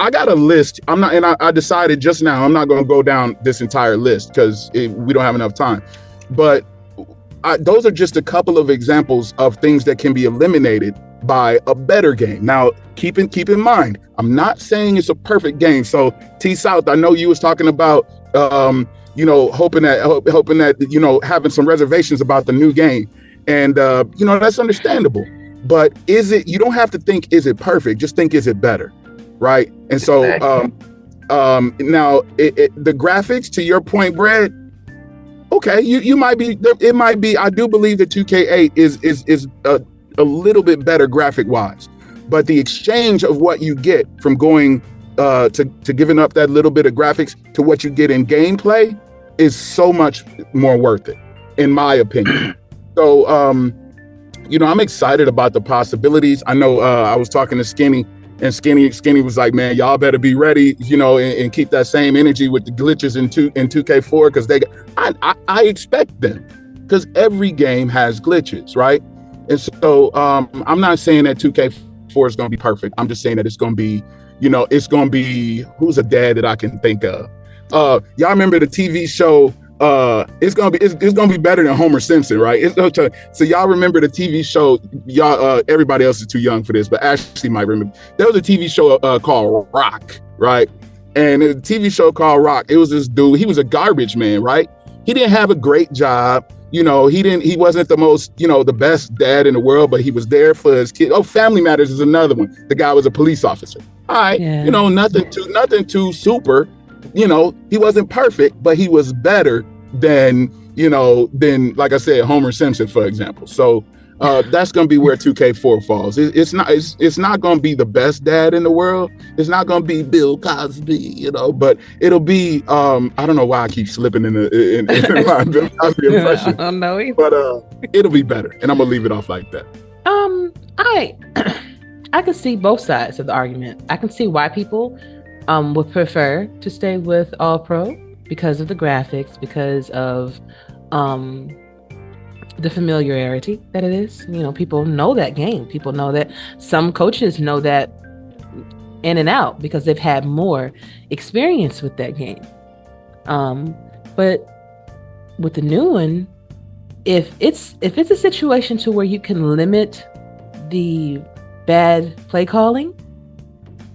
I got a list. I decided just now, I'm not going to go down this entire list because we don't have enough time. But those are just a couple of examples of things that can be eliminated by a better game. Now, keep in mind, I'm not saying it's a perfect game. So T South, I know you was talking about hoping that, having some reservations about the new game. And, that's understandable. But you don't have to think, is it perfect? Just think, is it better? Right. And so now the graphics, to your point, Brad, okay, you might be, it might be, I do believe that 2K8 is a little bit better graphic wise, but the exchange of what you get from going to giving up that little bit of graphics to what you get in gameplay is so much more worth it, in my opinion. So, I'm excited about the possibilities. I know I was talking to Skinny, and Skinny was like, man, y'all better be ready, and keep that same energy with the glitches in 2K4, because I expect them, because every game has glitches, right? And so I'm not saying that 2K4 is going to be perfect. I'm just saying that it's going to be, who's a dad that I can think of? Y'all remember the TV show? It's gonna be better than Homer Simpson, right? So y'all remember the TV show? Y'all, everybody else is too young for this, but Ashley might remember. There was a TV show called Rock, right? And the TV show called Rock, it was this dude. He was a garbage man, right? He didn't have a great job. He wasn't the most, the best dad in the world, but he was there for his kid. Oh, Family Matters is another one. The guy was a police officer. All right, yeah. Nothing too super. He wasn't perfect, but he was better than like I said, Homer Simpson, for example. So that's going to be where 2K4 falls. It's not going to be the best dad in the world. It's not going to be Bill Cosby, but it'll be, I don't know why I keep slipping in my Bill Cosby impression. I don't know either. But it'll be better, and I'm going to leave it off like that. I can see both sides of the argument. I can see why people would prefer to stay with All Pro because of the graphics, because of the familiarity that it is. People know that game. People know that. Some coaches know that in and out because they've had more experience with that game. But with the new one, if it's a situation to where you can limit the bad play calling,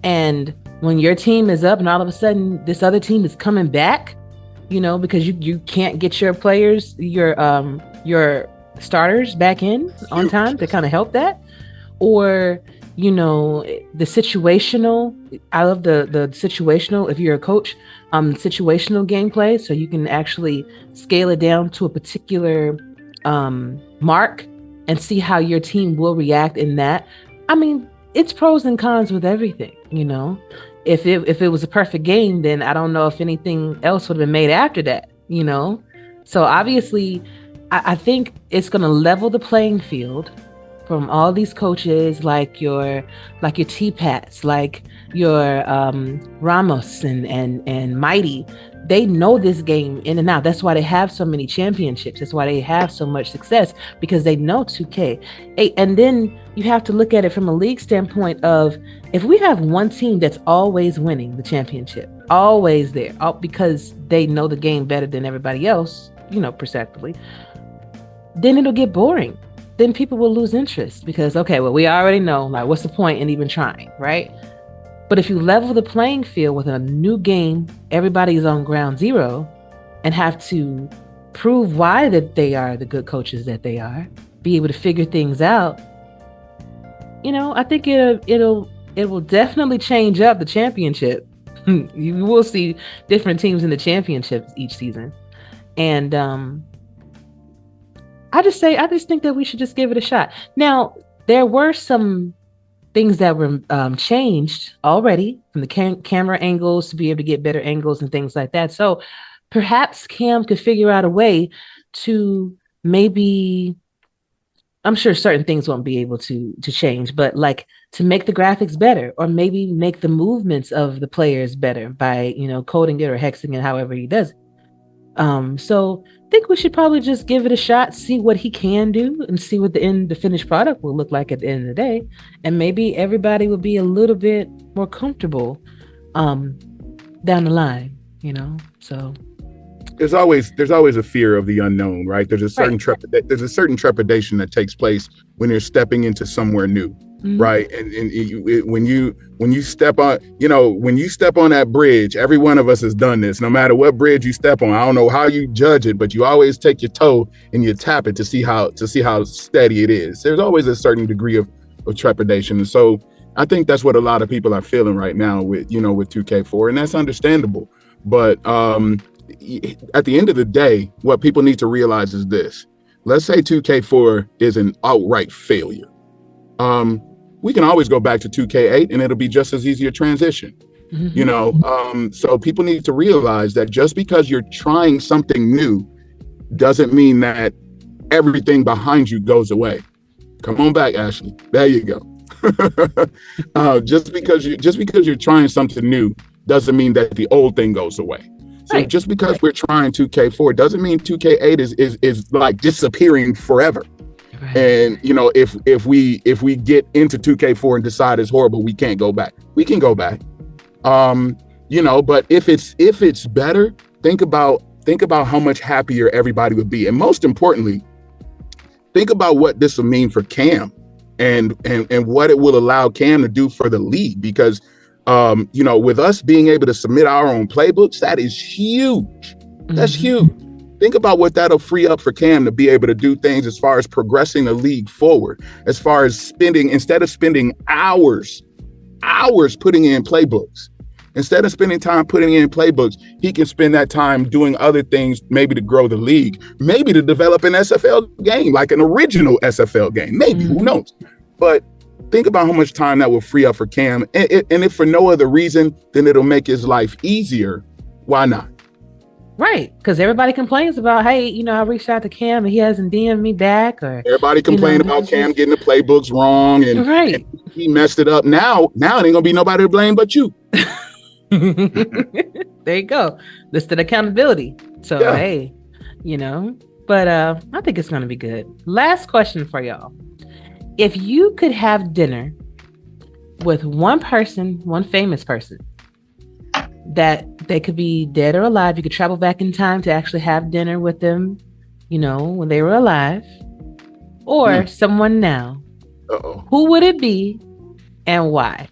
and when your team is up and all of a sudden this other team is coming back, because you can't get your players, your starters back in on time to kind of help that, or the situational. I love the situational. If you're a coach, situational gameplay, so you can actually scale it down to a particular mark and see how your team will react in that. I mean, it's pros and cons with everything, If it was a perfect game, then I don't know if anything else would have been made after that, So obviously, I think it's going to level the playing field from all these coaches, like your T-Pats, like your Ramos and Mighty. They know this game in and out. That's why they have so many championships. That's why they have so much success, because they know 2K. And then you have to look at it from a league standpoint of, if we have one team that's always winning the championship, always there, because they know the game better than everybody else, perceptively, then it'll get boring. Then people will lose interest because, okay, well, we already know, like, what's the point in even trying, right? But if you level the playing field with a new game, everybody is on ground zero and have to prove why that they are the good coaches that they are, be able to figure things out. I think it will definitely change up the championship. You will see different teams in the championships each season. And I just think that we should just give it a shot. Now, there were some things that were changed already, from the camera angles to be able to get better angles and things like that. So perhaps Cam could figure out a way to maybe, I'm sure certain things won't be able to change, but like to make the graphics better, or maybe make the movements of the players better by, coding it or hexing it, however he does it. So I think we should probably just give it a shot, see what he can do, and see what the finished product will look like at the end of the day. And maybe everybody will be a little bit more comfortable down the line, So there's always a fear of the unknown, right? There's a certain trepidation that takes place when you're stepping into somewhere new. right? And when you step on, when you step on that bridge, every one of us has done this. No matter what bridge you step on, I don't know how you judge it, but you always take your toe and you tap it to see how steady it is. There's always a certain degree of trepidation, and so I think that's what a lot of people are feeling right now with 2K4, and that's understandable. But at the end of the day, what people need to realize is this: let's say 2K4 is an outright failure. We can always go back to 2K8 and it'll be just as easy a transition. So people need to realize that just because you're trying something new doesn't mean that everything behind you goes away. Come on back, Ashley. There you go. Just because you're trying something new doesn't mean that the old thing goes away. So just because we're trying 2K4 doesn't mean 2K8 is like disappearing forever. And if we get into 2K4 and decide it's horrible, we can't go back. We can go back. But if it's better, think about how much happier everybody would be. And most importantly, think about what this will mean for Cam and what it will allow Cam to do for the league. Because with us being able to submit our own playbooks, that is huge. That's huge. Think about what that'll free up for Cam to be able to do things as far as progressing the league forward, as far as instead of spending hours putting in playbooks. Instead of spending time putting in playbooks, he can spend that time doing other things, maybe to grow the league, maybe to develop an SFL game, like an original SFL game, maybe, who knows? But think about how much time that will free up for Cam. And if for no other reason, then it'll make his life easier. Why not? Right, because everybody complains about, hey, I reached out to Cam and he hasn't DM'd me back, or everybody complained about Cam getting the playbooks wrong and he messed it up. Now it ain't gonna be nobody to blame but you. There you go, listed accountability. So hey, but I think it's gonna be good. Last question for y'all: if you could have dinner with one famous person, that they could be dead or alive, you could travel back in time to actually have dinner with them, when they were alive, or someone now, who would it be and why?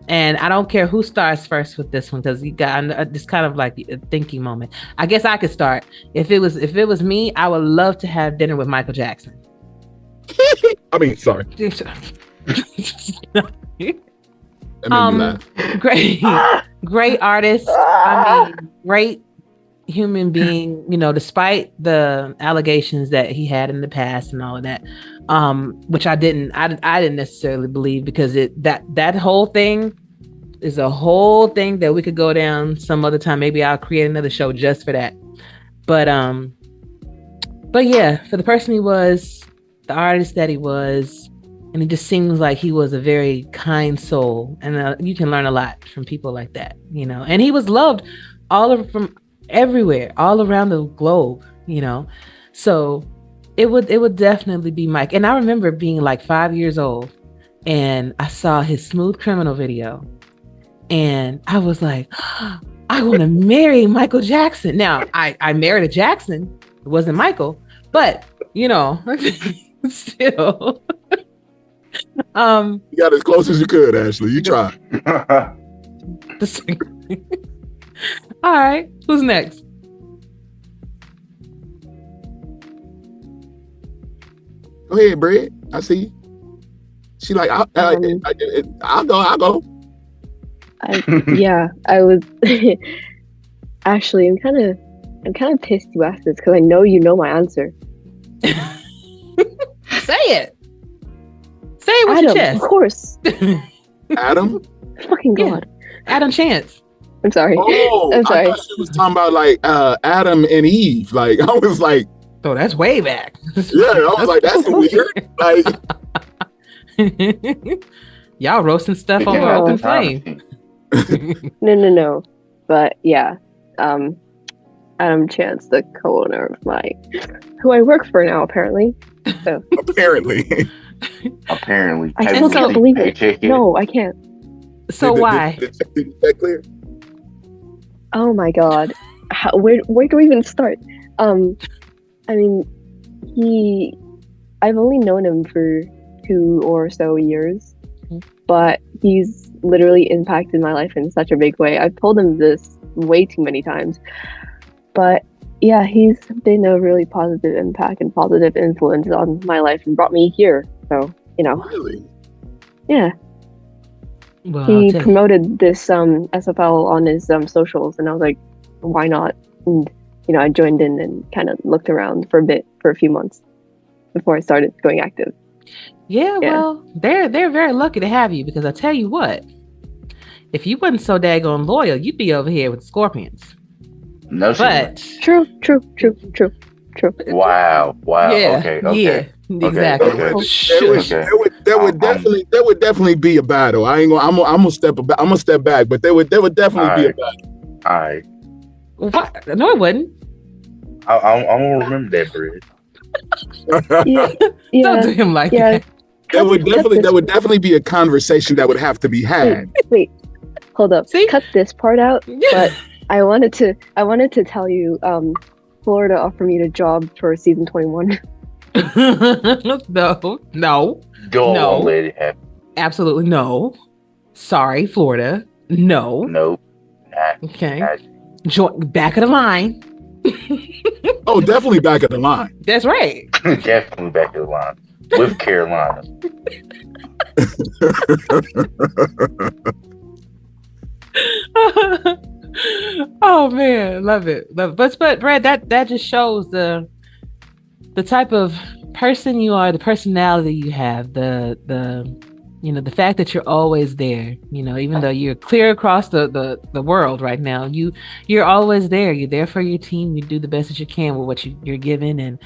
And I don't care who starts first with this one, because you got this kind of like a thinking moment. I guess I could start. If it was me, I would love to have dinner with Michael Jackson. I mean, sorry. Great artist. I mean, great human being, despite the allegations that he had in the past and all of that, which I didn't necessarily believe, because that whole thing is a whole thing that we could go down some other time. Maybe I'll create another show just for that. But yeah, for the person he was, the artist that he was, and it just seems like he was a very kind soul, and you can learn a lot from people like that, and he was loved from everywhere, all around the globe, so it would definitely be Mike. And I remember being like 5 years old, and I saw his Smooth Criminal video, and I was like, I want to marry Michael Jackson. Now I married a Jackson, it wasn't Michael, but still. You got as close as you could, Ashley. You tried. All right, who's next? Go ahead, Brett. I see you. She like, I'll go. I was actually, I'm kind of pissed you asked this, because I know you know my answer. Say it. Say it with Adam, your chest. Of course. Adam? Fucking God. Adam Chance. I'm sorry. Oh, I'm sorry. I thought she was talking about like Adam and Eve. Like, I was like, oh, that's way back. Yeah, I was like, that's weird. Like, y'all roasting stuff over open flame. No. But yeah, Adam Chance, the co-owner of who I work for now, apparently. So. Apparently. I still can't believe it. No, I can't. So why? Is that clear? Oh my God. Where do we even start? I mean, I've only known him for 2 or so years, but he's literally impacted my life in such a big way. I've told him this way too many times, but yeah, he's been a really positive impact and positive influence on my life and brought me here. So, Really? Yeah. Well, He promoted this SFL on his socials, and I was like, why not? And I joined in and kind of looked around for a few months before I started going active. Yeah, well, they're very lucky to have you, because I tell you what, if you wasn't so daggone loyal, you'd be over here with Scorpions. No, but true. Wow. Yeah, Okay. Yeah, exactly. There would definitely be a battle. I'm gonna step back, but there would definitely be a battle. All right. What? No, it wouldn't. I'm gonna remember that, Brid. Don't do him like that. There would definitely be a conversation that would have to be had. Wait, hold up. See? Cut this part out. But I wanted to tell you, Florida offered me a job for season 21. No. Don't let it happen. Absolutely no. Sorry, Florida. No. Nope. Okay. Back of the line. Oh, definitely back of the line. That's right. Definitely back of the line with Carolina. Oh man, love it. But Brad, that just shows the type of person you are, the personality you have, the the fact that you're always there, even though you're clear across the world right now, you're always there. You're there for your team. You do the best that you can with what you're given, and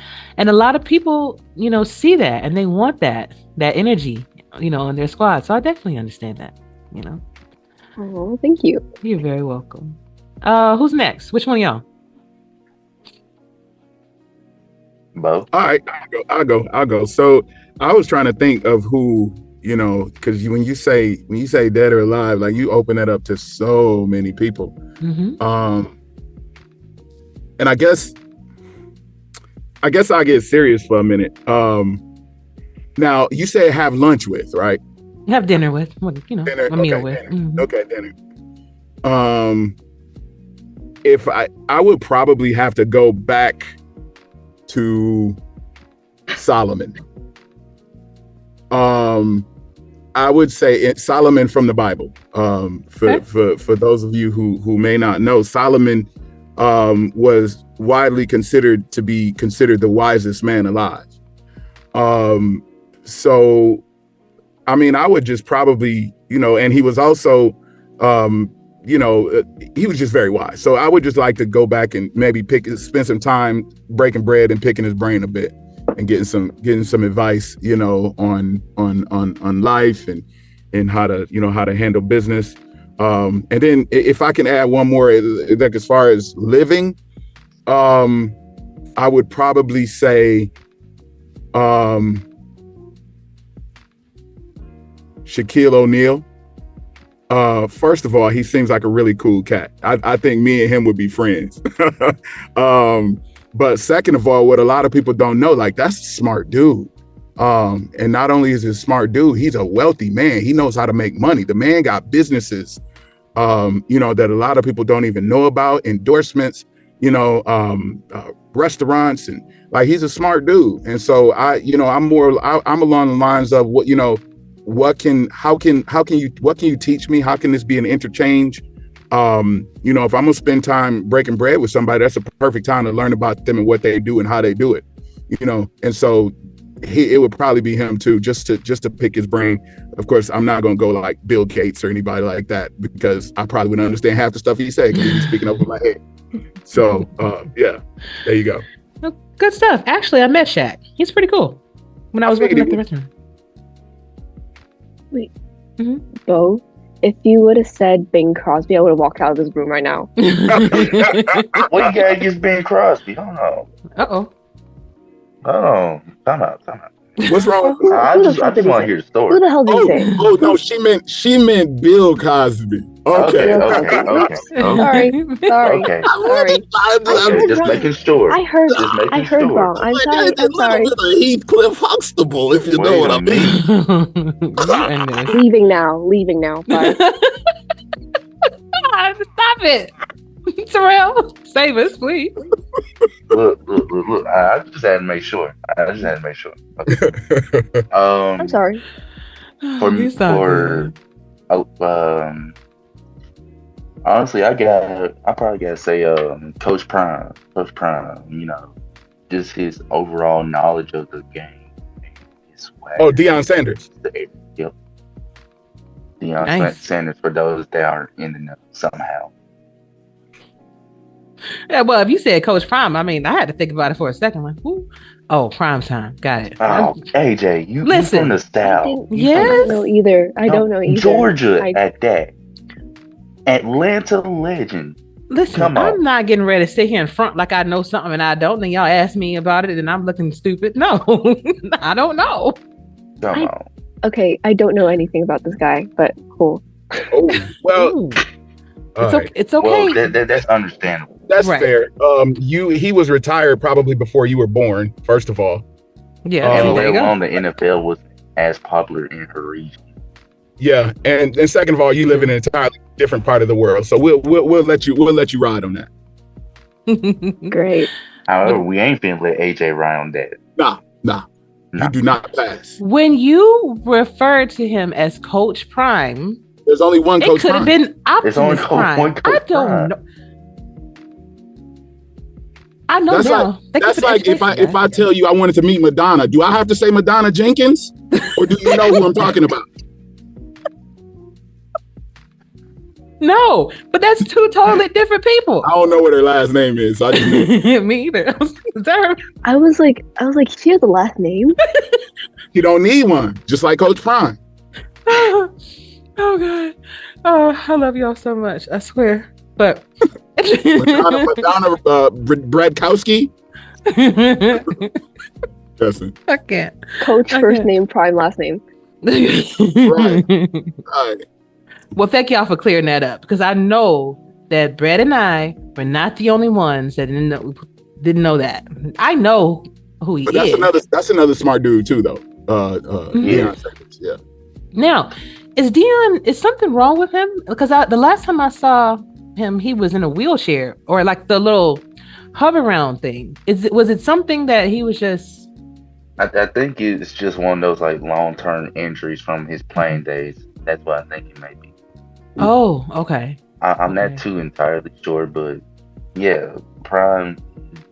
a lot of people, see that and they want that energy, in their squad. So I definitely understand that, Oh, thank you. You're very welcome. Who's next? Which one of y'all? Both. All right, I'll go. So I was trying to think of who, because when you say dead or alive, like you open that up to so many people. Mm-hmm. And I guess I'll get serious for a minute. Now you say have lunch with, right? Have dinner with, dinner, a meal okay, with. Dinner. Mm-hmm. Okay, dinner. If I would probably have to go back to Solomon. I would say Solomon from the Bible. For those of you who may not know, Solomon was widely considered the wisest man alive. So I mean, I would just probably, and he was also he was just very wise. So I would just like to go back and maybe spend some time breaking bread and picking his brain a bit and getting some advice, on life and how to handle business. And then if I can add one more, like as far as living, I would probably say Shaquille O'Neal. First of all, he seems like a really cool cat. I think me and him would be friends. But second of all, what a lot of people don't know, like that's a smart dude. And not only is he a smart dude, he's a wealthy man. He knows how to make money. The man got businesses, that a lot of people don't even know about, endorsements, restaurants, and like he's a smart dude. And so I'm along the lines of what can you teach me? How can this be an interchange? If I'm gonna spend time breaking bread with somebody, that's a perfect time to learn about them and what they do and how they do it, and so it would probably be him too, just to pick his brain. Of course, I'm not gonna go like Bill Gates or anybody like that, because I probably wouldn't understand half the stuff he said because he's speaking over my head. So yeah, there you go. Good stuff. Actually, I met Shaq. He's pretty cool when I was working at the restaurant. Wait, Bo, if you would have said Bing Crosby, I would have walked out of this room right now. What you got against Bing Crosby? Hold on. Uh-oh. Hold on. Time out. What's wrong? I just want to hear the story. Who the hell did you say? No, she meant Bill Cosby. Okay. Okay. Oops. Sorry. Okay. Sorry. Okay, just making sure. I heard sure. wrong. I'm sorry. I'm sorry. A little bit of Heathcliff Huxtable, if you know what I mean. Leaving now. Bye. Stop it. Terrell, save us, please. Look. I just had to make sure. Okay. I'm sorry. Honestly, I probably gotta say, Coach Prime. You know, just his overall knowledge of the game. His swag. Oh, Deion Sanders. Yep. Deion Sanders, for those that are in the know somehow. Yeah, well, if you said Coach Prime, I mean, I had to think about it for a second. Like, who? Oh, Prime Time. Got it. Oh, AJ, you from the South. Yes. I don't know either. Georgia at that. Atlanta legend. Listen, I'm not getting ready to sit here in front like I know something and I don't. Then y'all ask me about it and I'm looking stupid. No, I don't know. Come on. Okay, I don't know anything about this guy, but cool. Oh, well. It's okay. Well, that's understandable. That's fair. He was retired probably before you were born, first of all. Yeah. And let alone the NFL was as popular in her region. Yeah, and second of all, you live in an entirely different part of the world, so we'll let you ride on that. Great. However, we ain't finna let AJ ride on that. Nah. You do not pass. When you refer to him as Coach Prime, there's only one Coach Prime. It could have been Optimus Prime. I don't know. I know now. That's like if I tell you I wanted to meet Madonna, do I have to say Madonna Jenkins, or do you know who I'm talking about? No, but that's two totally different people. I don't know what her last name is. So I just Me either. I was like, she has a last name. You don't need one, just like Coach Prime. Oh God! Oh, I love y'all so much. I swear. But Madonna Bradkowski. Listen. I can't. Coach first name, Prime last name. Right. Well, thank y'all for clearing that up because I know that Brad and I were not the only ones that didn't know that. I know who he is. That's another smart dude too, though. Deion Sanders, yeah. Now, is something wrong with him? Because the last time I saw him, he was in a wheelchair or like the little hover round thing. Was it something that he was just? I think it's just one of those like long-term injuries from his playing days. That's what I think it may be. Oh, okay. I'm not too entirely sure, but yeah, Prime,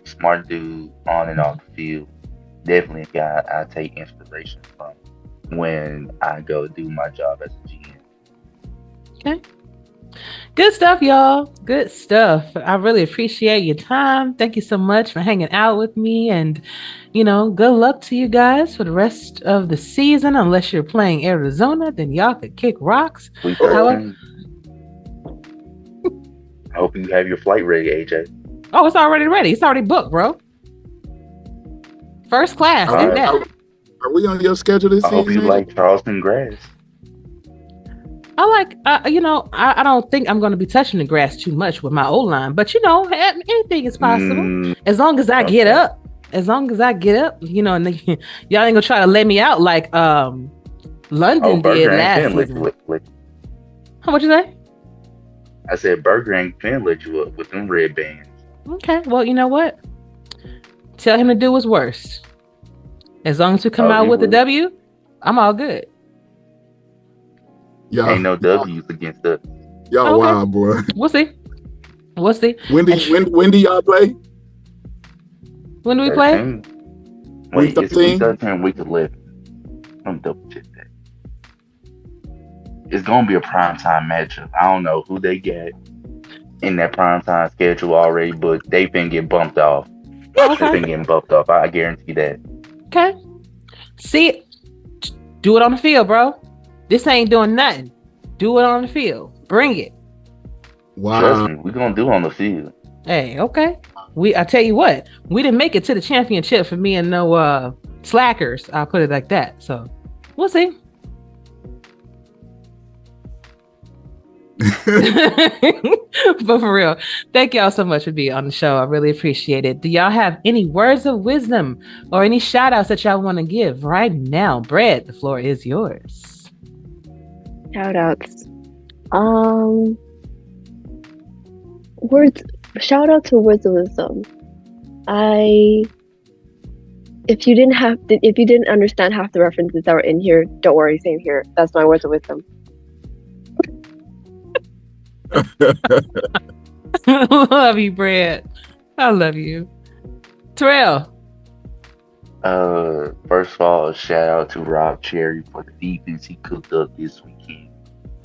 smart dude on and off the field. Definitely a guy I take inspiration from when I go do my job as a GM. Okay. Good stuff, y'all. Good stuff. I really appreciate your time. Thank you so much for hanging out with me. And, good luck to you guys for the rest of the season. Unless you're playing Arizona, then y'all could kick rocks. I hope you have your flight ready, AJ. Oh, it's already ready. It's already booked, bro. First class. Are we on your schedule this season? I hope you like Charleston grass. I like, I don't think I'm going to be touching the grass too much with my O-line, but anything is possible as long as I get up. As long as I get up, and y'all ain't gonna try to lay me out like London did last season. How much you say? I said Burger ain't finna let you up with them red bands. Okay, well, you know what? Tell him to do his worst. As long as we come out with a W, I'm all good. Yeah, ain't no W's against us. Y'all wild, boy. We'll see. When do y'all play? When do we play? Wait, it's week 13, week 11. I'm double check that. It's gonna be a primetime matchup. I don't know who they get in that primetime schedule already, but they've been getting bumped off. Oh, okay. They've been getting bumped off. I guarantee that. Okay. See, do it on the field, bro. This ain't doing nothing. Do it on the field. Bring it. Wow. Trust me, we're gonna do it on the field. Hey, okay. I tell you what, we didn't make it to the championship for me and no slackers. I'll put it like that. So we'll see. But for real, thank y'all so much for being on the show. I really appreciate it. Do y'all have any words of wisdom or any shout outs that y'all want to give right now? Brett, the floor is yours. Shout outs. Shout out to words of wisdom. If you didn't understand half the references that were in here, don't worry, same here. That's my words of wisdom. Love you, Brett. I love you. Terrell. First of all, shout out to Rob Cherry for the defense he cooked up this weekend.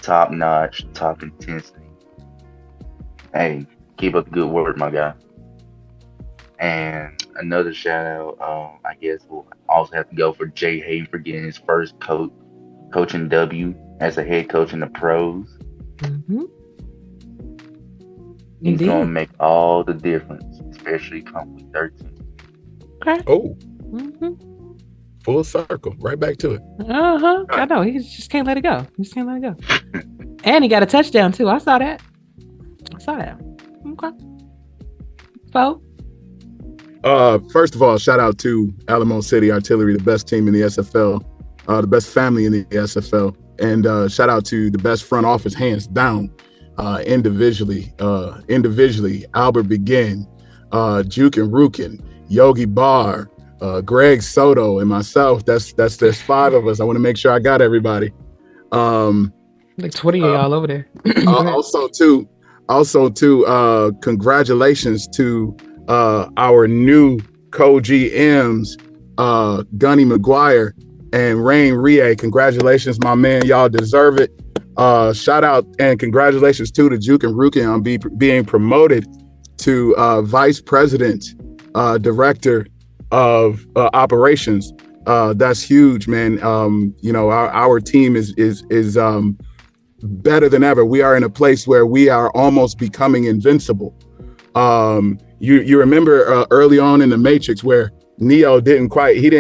Top notch, top intensity. Hey, keep up the good work, my guy. And another shout out, I guess we'll also have to go for Jay Hay for getting his first coaching W as a head coach in the pros. Mm-hmm. He's going to make all the difference, especially come week 13. Okay. Oh. Mm-hmm. Full circle. Right back to it. Uh-huh. I know. He just can't let it go. He just can't let it go. And he got a touchdown, too. I saw that. Okay. So? First of all, shout out to Alamo City Artillery, the best team in the SFL, the best family in the SFL. And shout out to the best front office, hands down. Individually, Albert Begin, Juke and Rukin, Yogi Barr, Greg Soto, and myself. There's 5 of us. I want to make sure I got everybody. Like 20 of y'all over there. also too, congratulations to our new co-GMs, Gunny McGuire and Rain Rie. Congratulations, my man. Y'all deserve it. Shout out and congratulations to the Juke and Rukin on being promoted to Vice President, Director of Operations. That's huge, man. Our team is better than ever. We are in a place where we are almost becoming invincible. You remember early on in the Matrix where Neo didn't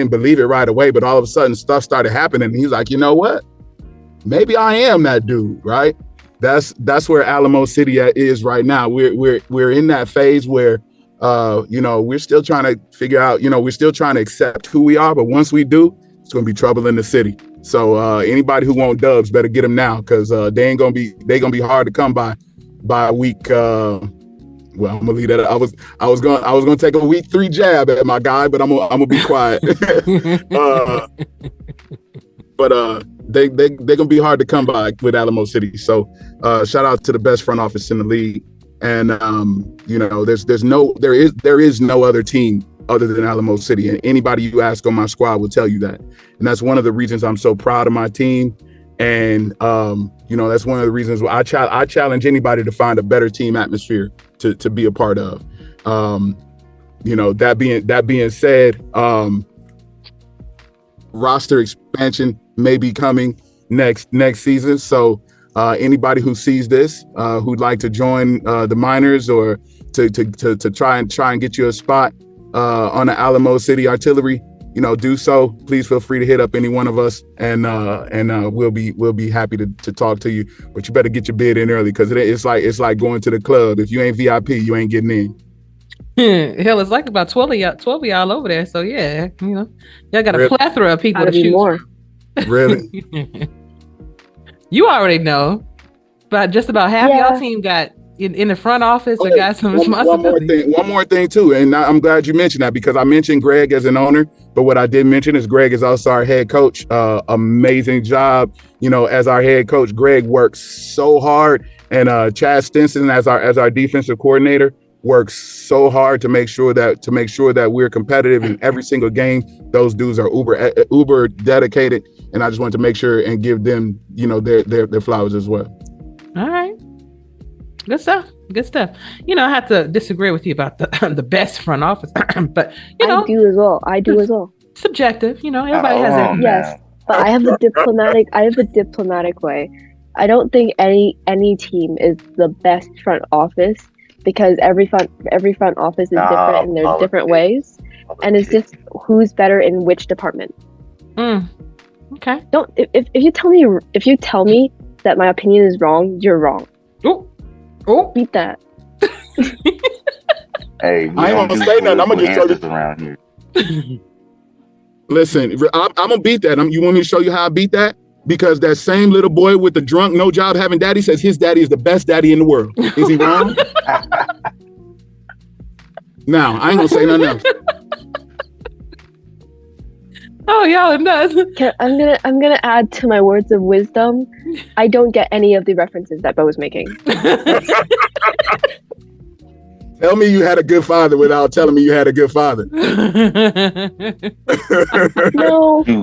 believe it right away, but all of a sudden stuff started happening. And he's like, you know what? Maybe I am that dude, right? That's where Alamo City is right now. We're in that phase where we're still trying to figure out, we're still trying to accept who we are, but once we do, it's gonna be trouble in the city. So anybody who want dubs better get them now, because they're gonna be hard to come by week. Well, I'm gonna leave that. I was gonna take a week 3 jab at my guy, but I'm gonna be quiet. But they're gonna be hard to come by with Alamo City. So shout out to the best front office in the league. And there is no other team other than Alamo City. And anybody you ask on my squad will tell you that. And that's one of the reasons I'm so proud of my team. And that's one of the reasons why I challenge anybody to find a better team atmosphere to be a part of. That being said, roster expansion may be coming next season. So anybody who sees this, who'd like to join the minors or to try and get you a spot on the Alamo City Artillery, do so. Please feel free to hit up any one of us, and we'll be happy to talk to you. But you better get your bid in early, because it's like going to the club. If you ain't VIP, you ain't getting in. Hell, it's like about 12 of y'all over there. So yeah, y'all got a plethora of people to choose more. Really? You already know, but just about half y'all team got in the front office or got some responsibility. One more thing too, and I'm glad you mentioned that, because I mentioned Greg as an owner, but what I did mention is Greg is also our head coach. Amazing job, as our head coach. Greg works so hard, and Chad Stinson as our defensive coordinator works so hard to make sure that we're competitive in every single game. Those dudes are uber dedicated, and I just wanted to make sure and give them their flowers as well. All right. Good stuff. I have to disagree with you about the best front office, but I do as well. Subjective, everybody has their yes. But I have a diplomatic way. I don't think any team is the best front office, because every front office is different and there's different ways. and it's just who's better in which department. Okay. Don't if you tell me that my opinion is wrong, you're wrong. Oh, beat that. Hey, I ain't gonna say nothing. I'm gonna just show you around here. Listen, I'm gonna beat that. You want me to show you how I beat that? Because that same little boy with the drunk, no job having daddy says his daddy is the best daddy in the world. Is he wrong? Now, I ain't gonna say nothing else. Oh, y'all are nuts. I'm gonna add to my words of wisdom. I don't get any of the references that Bo was making. Tell me you had a good father without telling me you had a good father. No,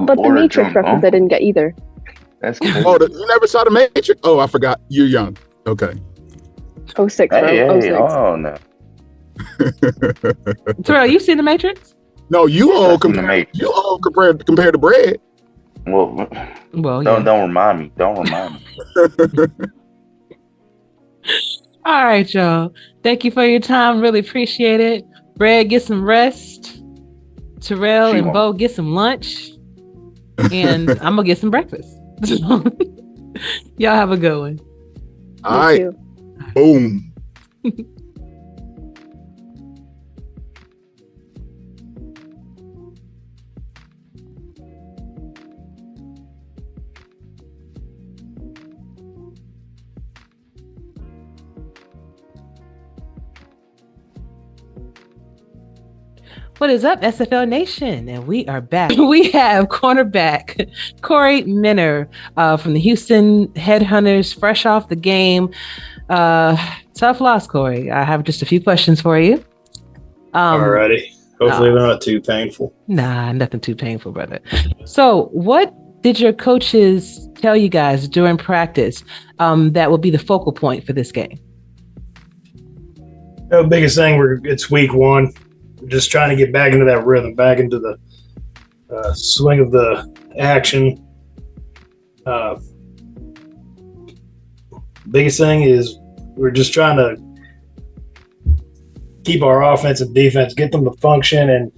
but the Matrix reference I didn't get either. That's crazy. Oh, you never saw the Matrix? Oh, I forgot. You're young. Okay. 06, bro. Hey, 06. oh no. Terrell, you seen the Matrix? No, you all compared to bread. Well, yeah. Don't remind me. Don't remind me. All right, y'all. Thank you for your time. Really appreciate it. Brad, get some rest. Terrell and Bo, get some lunch. And I'm going to get some breakfast. Y'all have a good one. All right. Boom. What is up, SFL Nation? And we are back. We have cornerback Cory Mennor from the Houston Headhunters, fresh off the game. Tough loss, Cory. I have just a few questions for you. Alrighty. Hopefully they're not too painful. Nah, nothing too painful, brother. So what did your coaches tell you guys during practice that will be the focal point for this game? The biggest thing, it's week one. We're just trying to get back into that rhythm, back into the swing of the action. Biggest thing is we're just trying to keep our offense and defense, get them to function and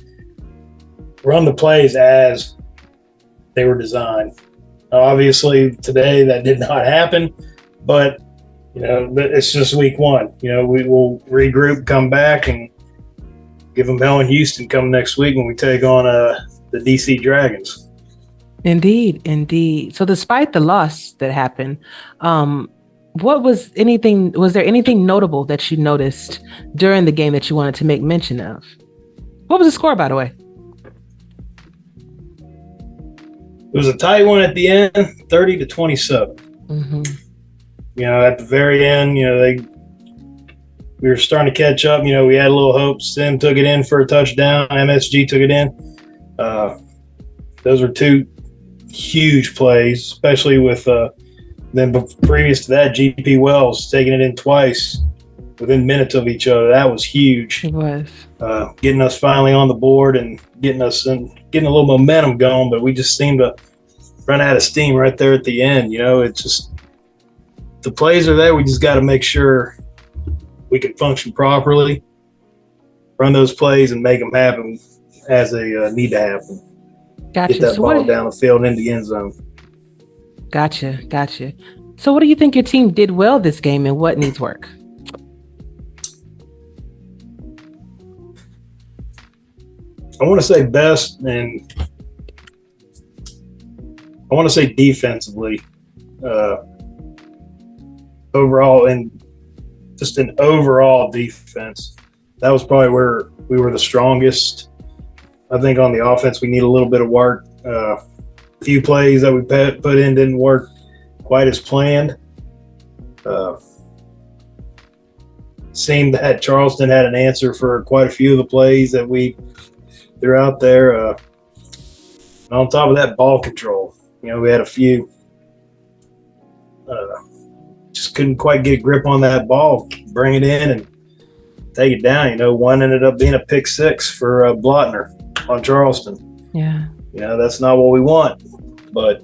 run the plays as they were designed. Obviously, today that did not happen, but it's just week one. We will regroup, come back, and give them hell in Houston come next week when we take on the DC Dragons. Indeed. So despite the loss that happened, was there anything notable that you noticed during the game that you wanted to make mention of? What was the score, by the way? It was a tight one at the end, 30-27. Mm-hmm. At the very end, we were starting to catch up. We had a little hope. Sim took it in for a touchdown. MSG took it in. Those were two huge plays, especially with then previous to that, GP Wells taking it in twice within minutes of each other. That was huge. It was. Getting us finally on the board and getting a little momentum going, but we just seemed to run out of steam right there at the end. It's just the plays are there. We just got to make sure we can function properly, run those plays, and make them happen as they need to happen. Gotcha. Get that ball down the field and into the end zone. Gotcha. So what do you think your team did well this game and what needs work? I want to say best, and I want to say defensively. Overall, and just an overall defense, that was probably where we were the strongest. I think on the offense, we need a little bit of work. A few plays that we put in didn't work quite as planned. Seemed that Charleston had an answer for quite a few of the plays that we threw out there. And on top of that, ball control. We had a few. Just couldn't quite get a grip on that ball, bring it in and take it down. One ended up being a pick six for Blotner on Charleston. Yeah. That's not what we want, but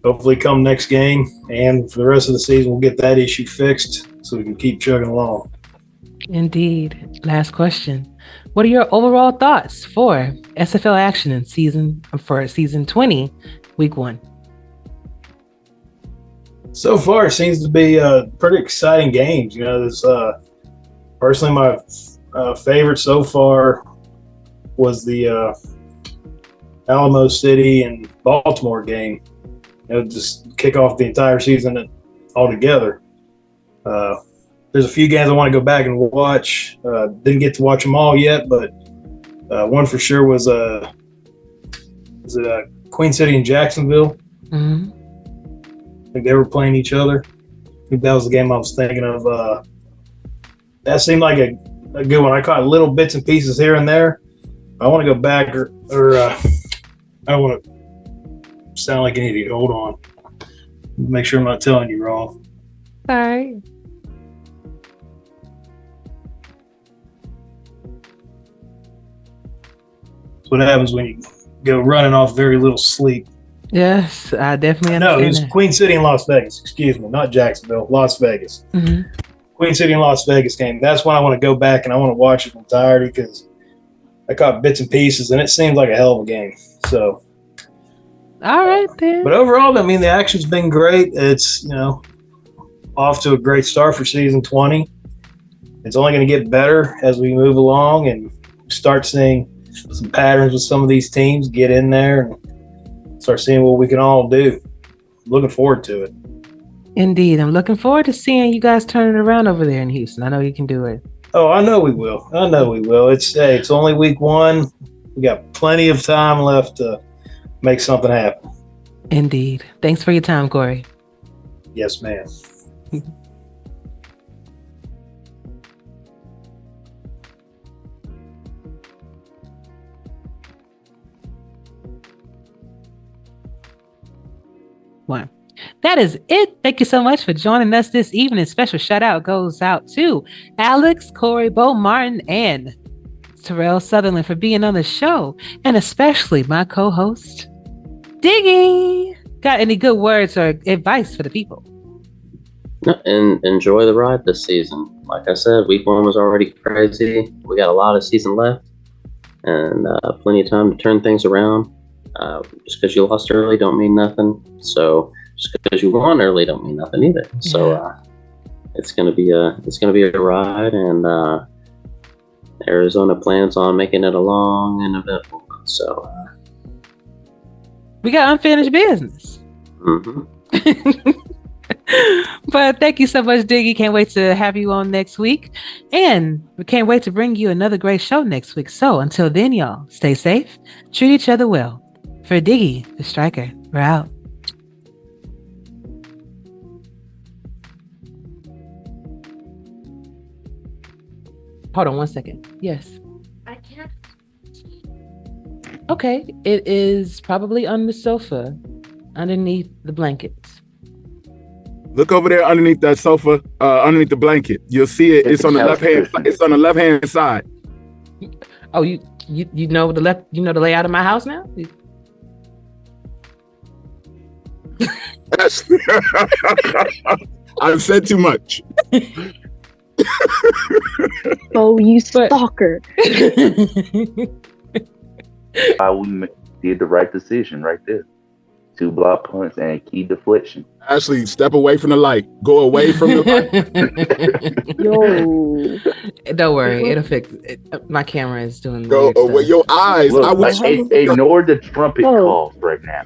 hopefully come next game and for the rest of the season, we'll get that issue fixed so we can keep chugging along. Indeed. Last question. What are your overall thoughts for SFL action in season 20, week 1? So far, it seems to be pretty exciting games. You know, this personally my favorite so far was the Alamo City and Baltimore game. You know, just kick off the entire season altogether. There's a few games I want to go back and watch. Didn't get to watch them all yet, but one for sure was Queen City and Jacksonville. Mm-hmm. I think they were playing each other. I think that was the game I was thinking of. That seemed like a good one. I caught little bits and pieces here and there. I want to go back or I don't want to sound like an idiot. Hold on. Make sure I'm not telling you wrong. All right. That's what happens when you go running off very little sleep. Yes, I definitely No, understand. it was that. Queen City and Las Vegas. Excuse me, not Jacksonville, Las Vegas. Mm-hmm. Queen City and Las Vegas game. That's when I want to go back and I want to watch it in entirety because I caught bits and pieces and it seemed like a hell of a game. So, All right, then. but overall, I mean, the action's been great. It's, you know, off to a great start for season 20. It's only going to get better as we move along and start seeing some patterns with some of these teams, get in there and start seeing what we can all do. Looking forward to it. Indeed. I'm looking forward to seeing you guys turn it around over there in Houston. I know you can do it. Oh, I know we will. It's only week 1. We got plenty of time left to make something happen. Indeed. Thanks for your time, Cory. Yes, ma'am. One. That is it. Thank you so much for joining us this evening. Special shout out goes out to Alex, Cory, Bo Martin, and Terrell Sutherland for being on the show, and especially my co-host, Diggy. Got any good words or advice for the people? And enjoy the ride this season. Like I said, week 1 was already crazy. We got a lot of season left and plenty of time to turn things around. Just because you lost early don't mean nothing. So just because you won early don't mean nothing either. Yeah. So it's gonna be a ride, and Arizona plans on making it a long and eventful one. So we got unfinished business. Mm-hmm. But thank you so much, Diggy. Can't wait to have you on next week. And we can't wait to bring you another great show next week. So until then, y'all, stay safe, treat each other well. For Diggy, the Striker, we're out. Hold on 1 second. Yes. I can't. Okay. It is probably on the sofa underneath the blankets. Look over there underneath that sofa, underneath the blanket. You'll see it. It's on the left hand. It's on the left hand side. Oh, you know the left. You know the layout of my house now. I've said too much. Oh, you stalker. We did the right decision right there. 2 block punts and key deflection. Ashley, step away from the light. Go away from the light. Yo. Don't worry, it'll fix it. My camera is doing Go away. Your eyes. Look, I was ignore the trumpet calls right now.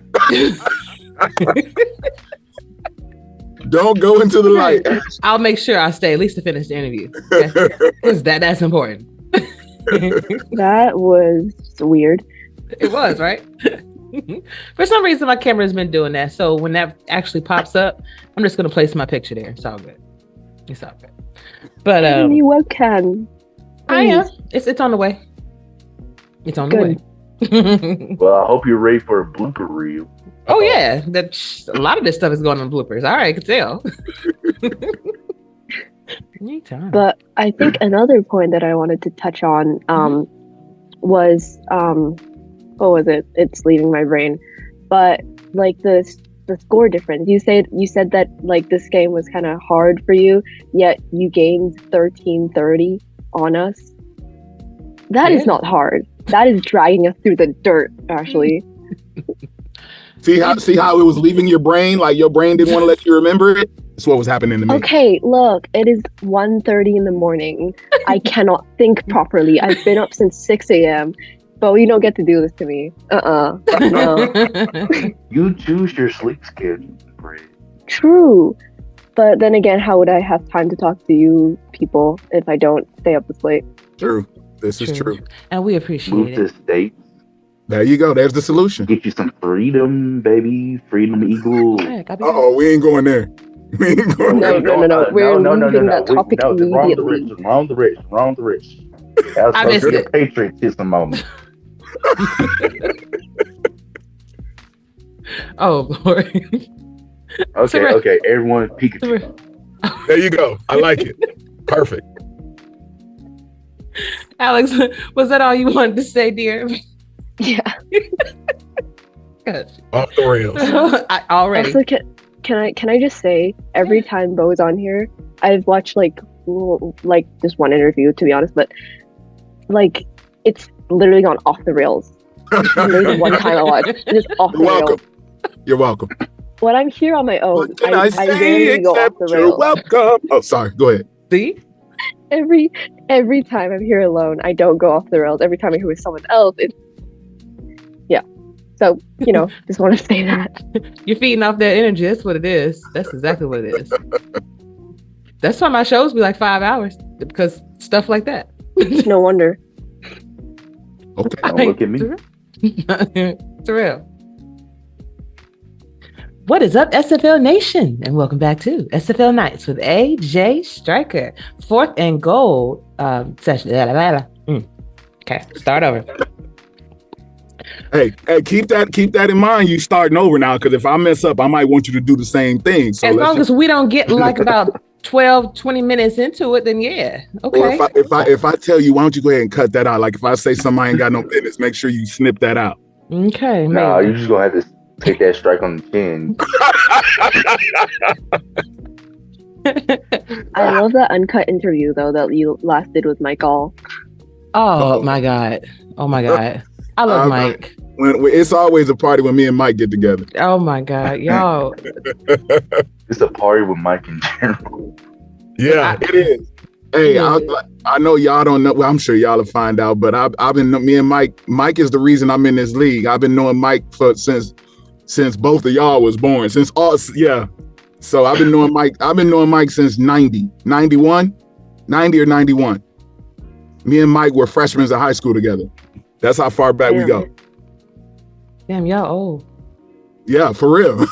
Don't go into the light. I'll make sure I stay at least to finish the interview. Because that's important. That was weird. It was, right? For some reason, my camera's been doing that. So when that actually pops up, I'm just going to place my picture there. It's all good. It's all good. But New webcam. I am. It's on the way. It's on the way. Well, I hope you're ready for a blooper reel. Oh yeah, a lot of this stuff is going on bloopers. All right, I can tell. Anytime. But I think another point that I wanted to touch on was what was it? It's leaving my brain. But like the score difference. You said that like this game was kind of hard for you, yet you gained 1330 on us. That is not hard. That is dragging us through the dirt, actually. See how it was leaving your brain? Like your brain didn't want to let you remember it? That's what was happening to me. Okay, look, it is 1:30 in the morning. I cannot think properly. I've been up since 6 a.m. But you don't get to do this to me. No. You choose your sleep schedule, Bray. True. But then again, how would I have time to talk to you people if I don't stay up this late? True. This is true. And we appreciate Move it. to states. There you go. There's the solution. Get you some freedom, baby. Freedom Eagle. Uh-oh, we ain't going there. We ain't going No. We're moving that topic immediately. Wrong direction. That was supposed to be a patriotism moment. Oh, Lord. Okay. Everyone, Pikachu. There you go. I like it. Perfect. Alex, was that all you wanted to say, dear? Yeah. Good. Off the rails. Already. Also, can I just say, every time Bo is on here, I've watched like just one interview, to be honest, but like it's literally gone off the rails. There's one time I watched, it's off the rails. You're welcome. When I'm here on my own, I rarely go off the you're rails. welcome. Oh, sorry. Go ahead. See? Every time I'm here alone, I don't go off the rails. Every time I'm here with someone else, yeah. So, just want to say that. You're feeding off that energy. That's what it is. That's exactly what it is. That's why my shows be like 5 hours, because stuff like that. No wonder. Okay. Don't look at me. It's real. What is up, SFL Nation? And welcome back to SFL Nights with A.J.Striker. 4orth&goal session. Okay, start over. Hey, keep that in mind. You starting over now, because if I mess up, I might want you to do the same thing. So as long as we don't get like about 12-20 minutes into it, then yeah. Okay. Or if I tell you, why don't you go ahead and cut that out? Like if I say something I ain't got no business, make sure you snip that out. Okay. No, you just gonna have to take that strike on the chin. I love that uncut interview though that you last did with Mike All. Oh my God. I love Mike. When it's always a party when me and Mike get together. Oh my God, y'all. It's a party with Mike in general. Yeah, it is. Hey, I know y'all don't know. Well, I'm sure y'all will find out. But I've been me and Mike. Mike is the reason I'm in this league. I've been knowing Mike since both of y'all was born. So I've been knowing Mike. I've been knowing Mike since 90 or 91. Me and Mike were freshmen in high school together. That's how far back we go. Damn, y'all old. Yeah, for real. You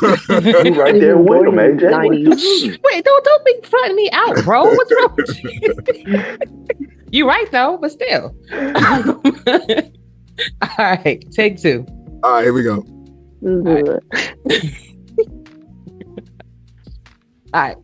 right there with him, AJ. Wait, don't be fronting me out, bro. What's wrong with you? You right though, but still. All right, take two. All right, here we go. Right. All right.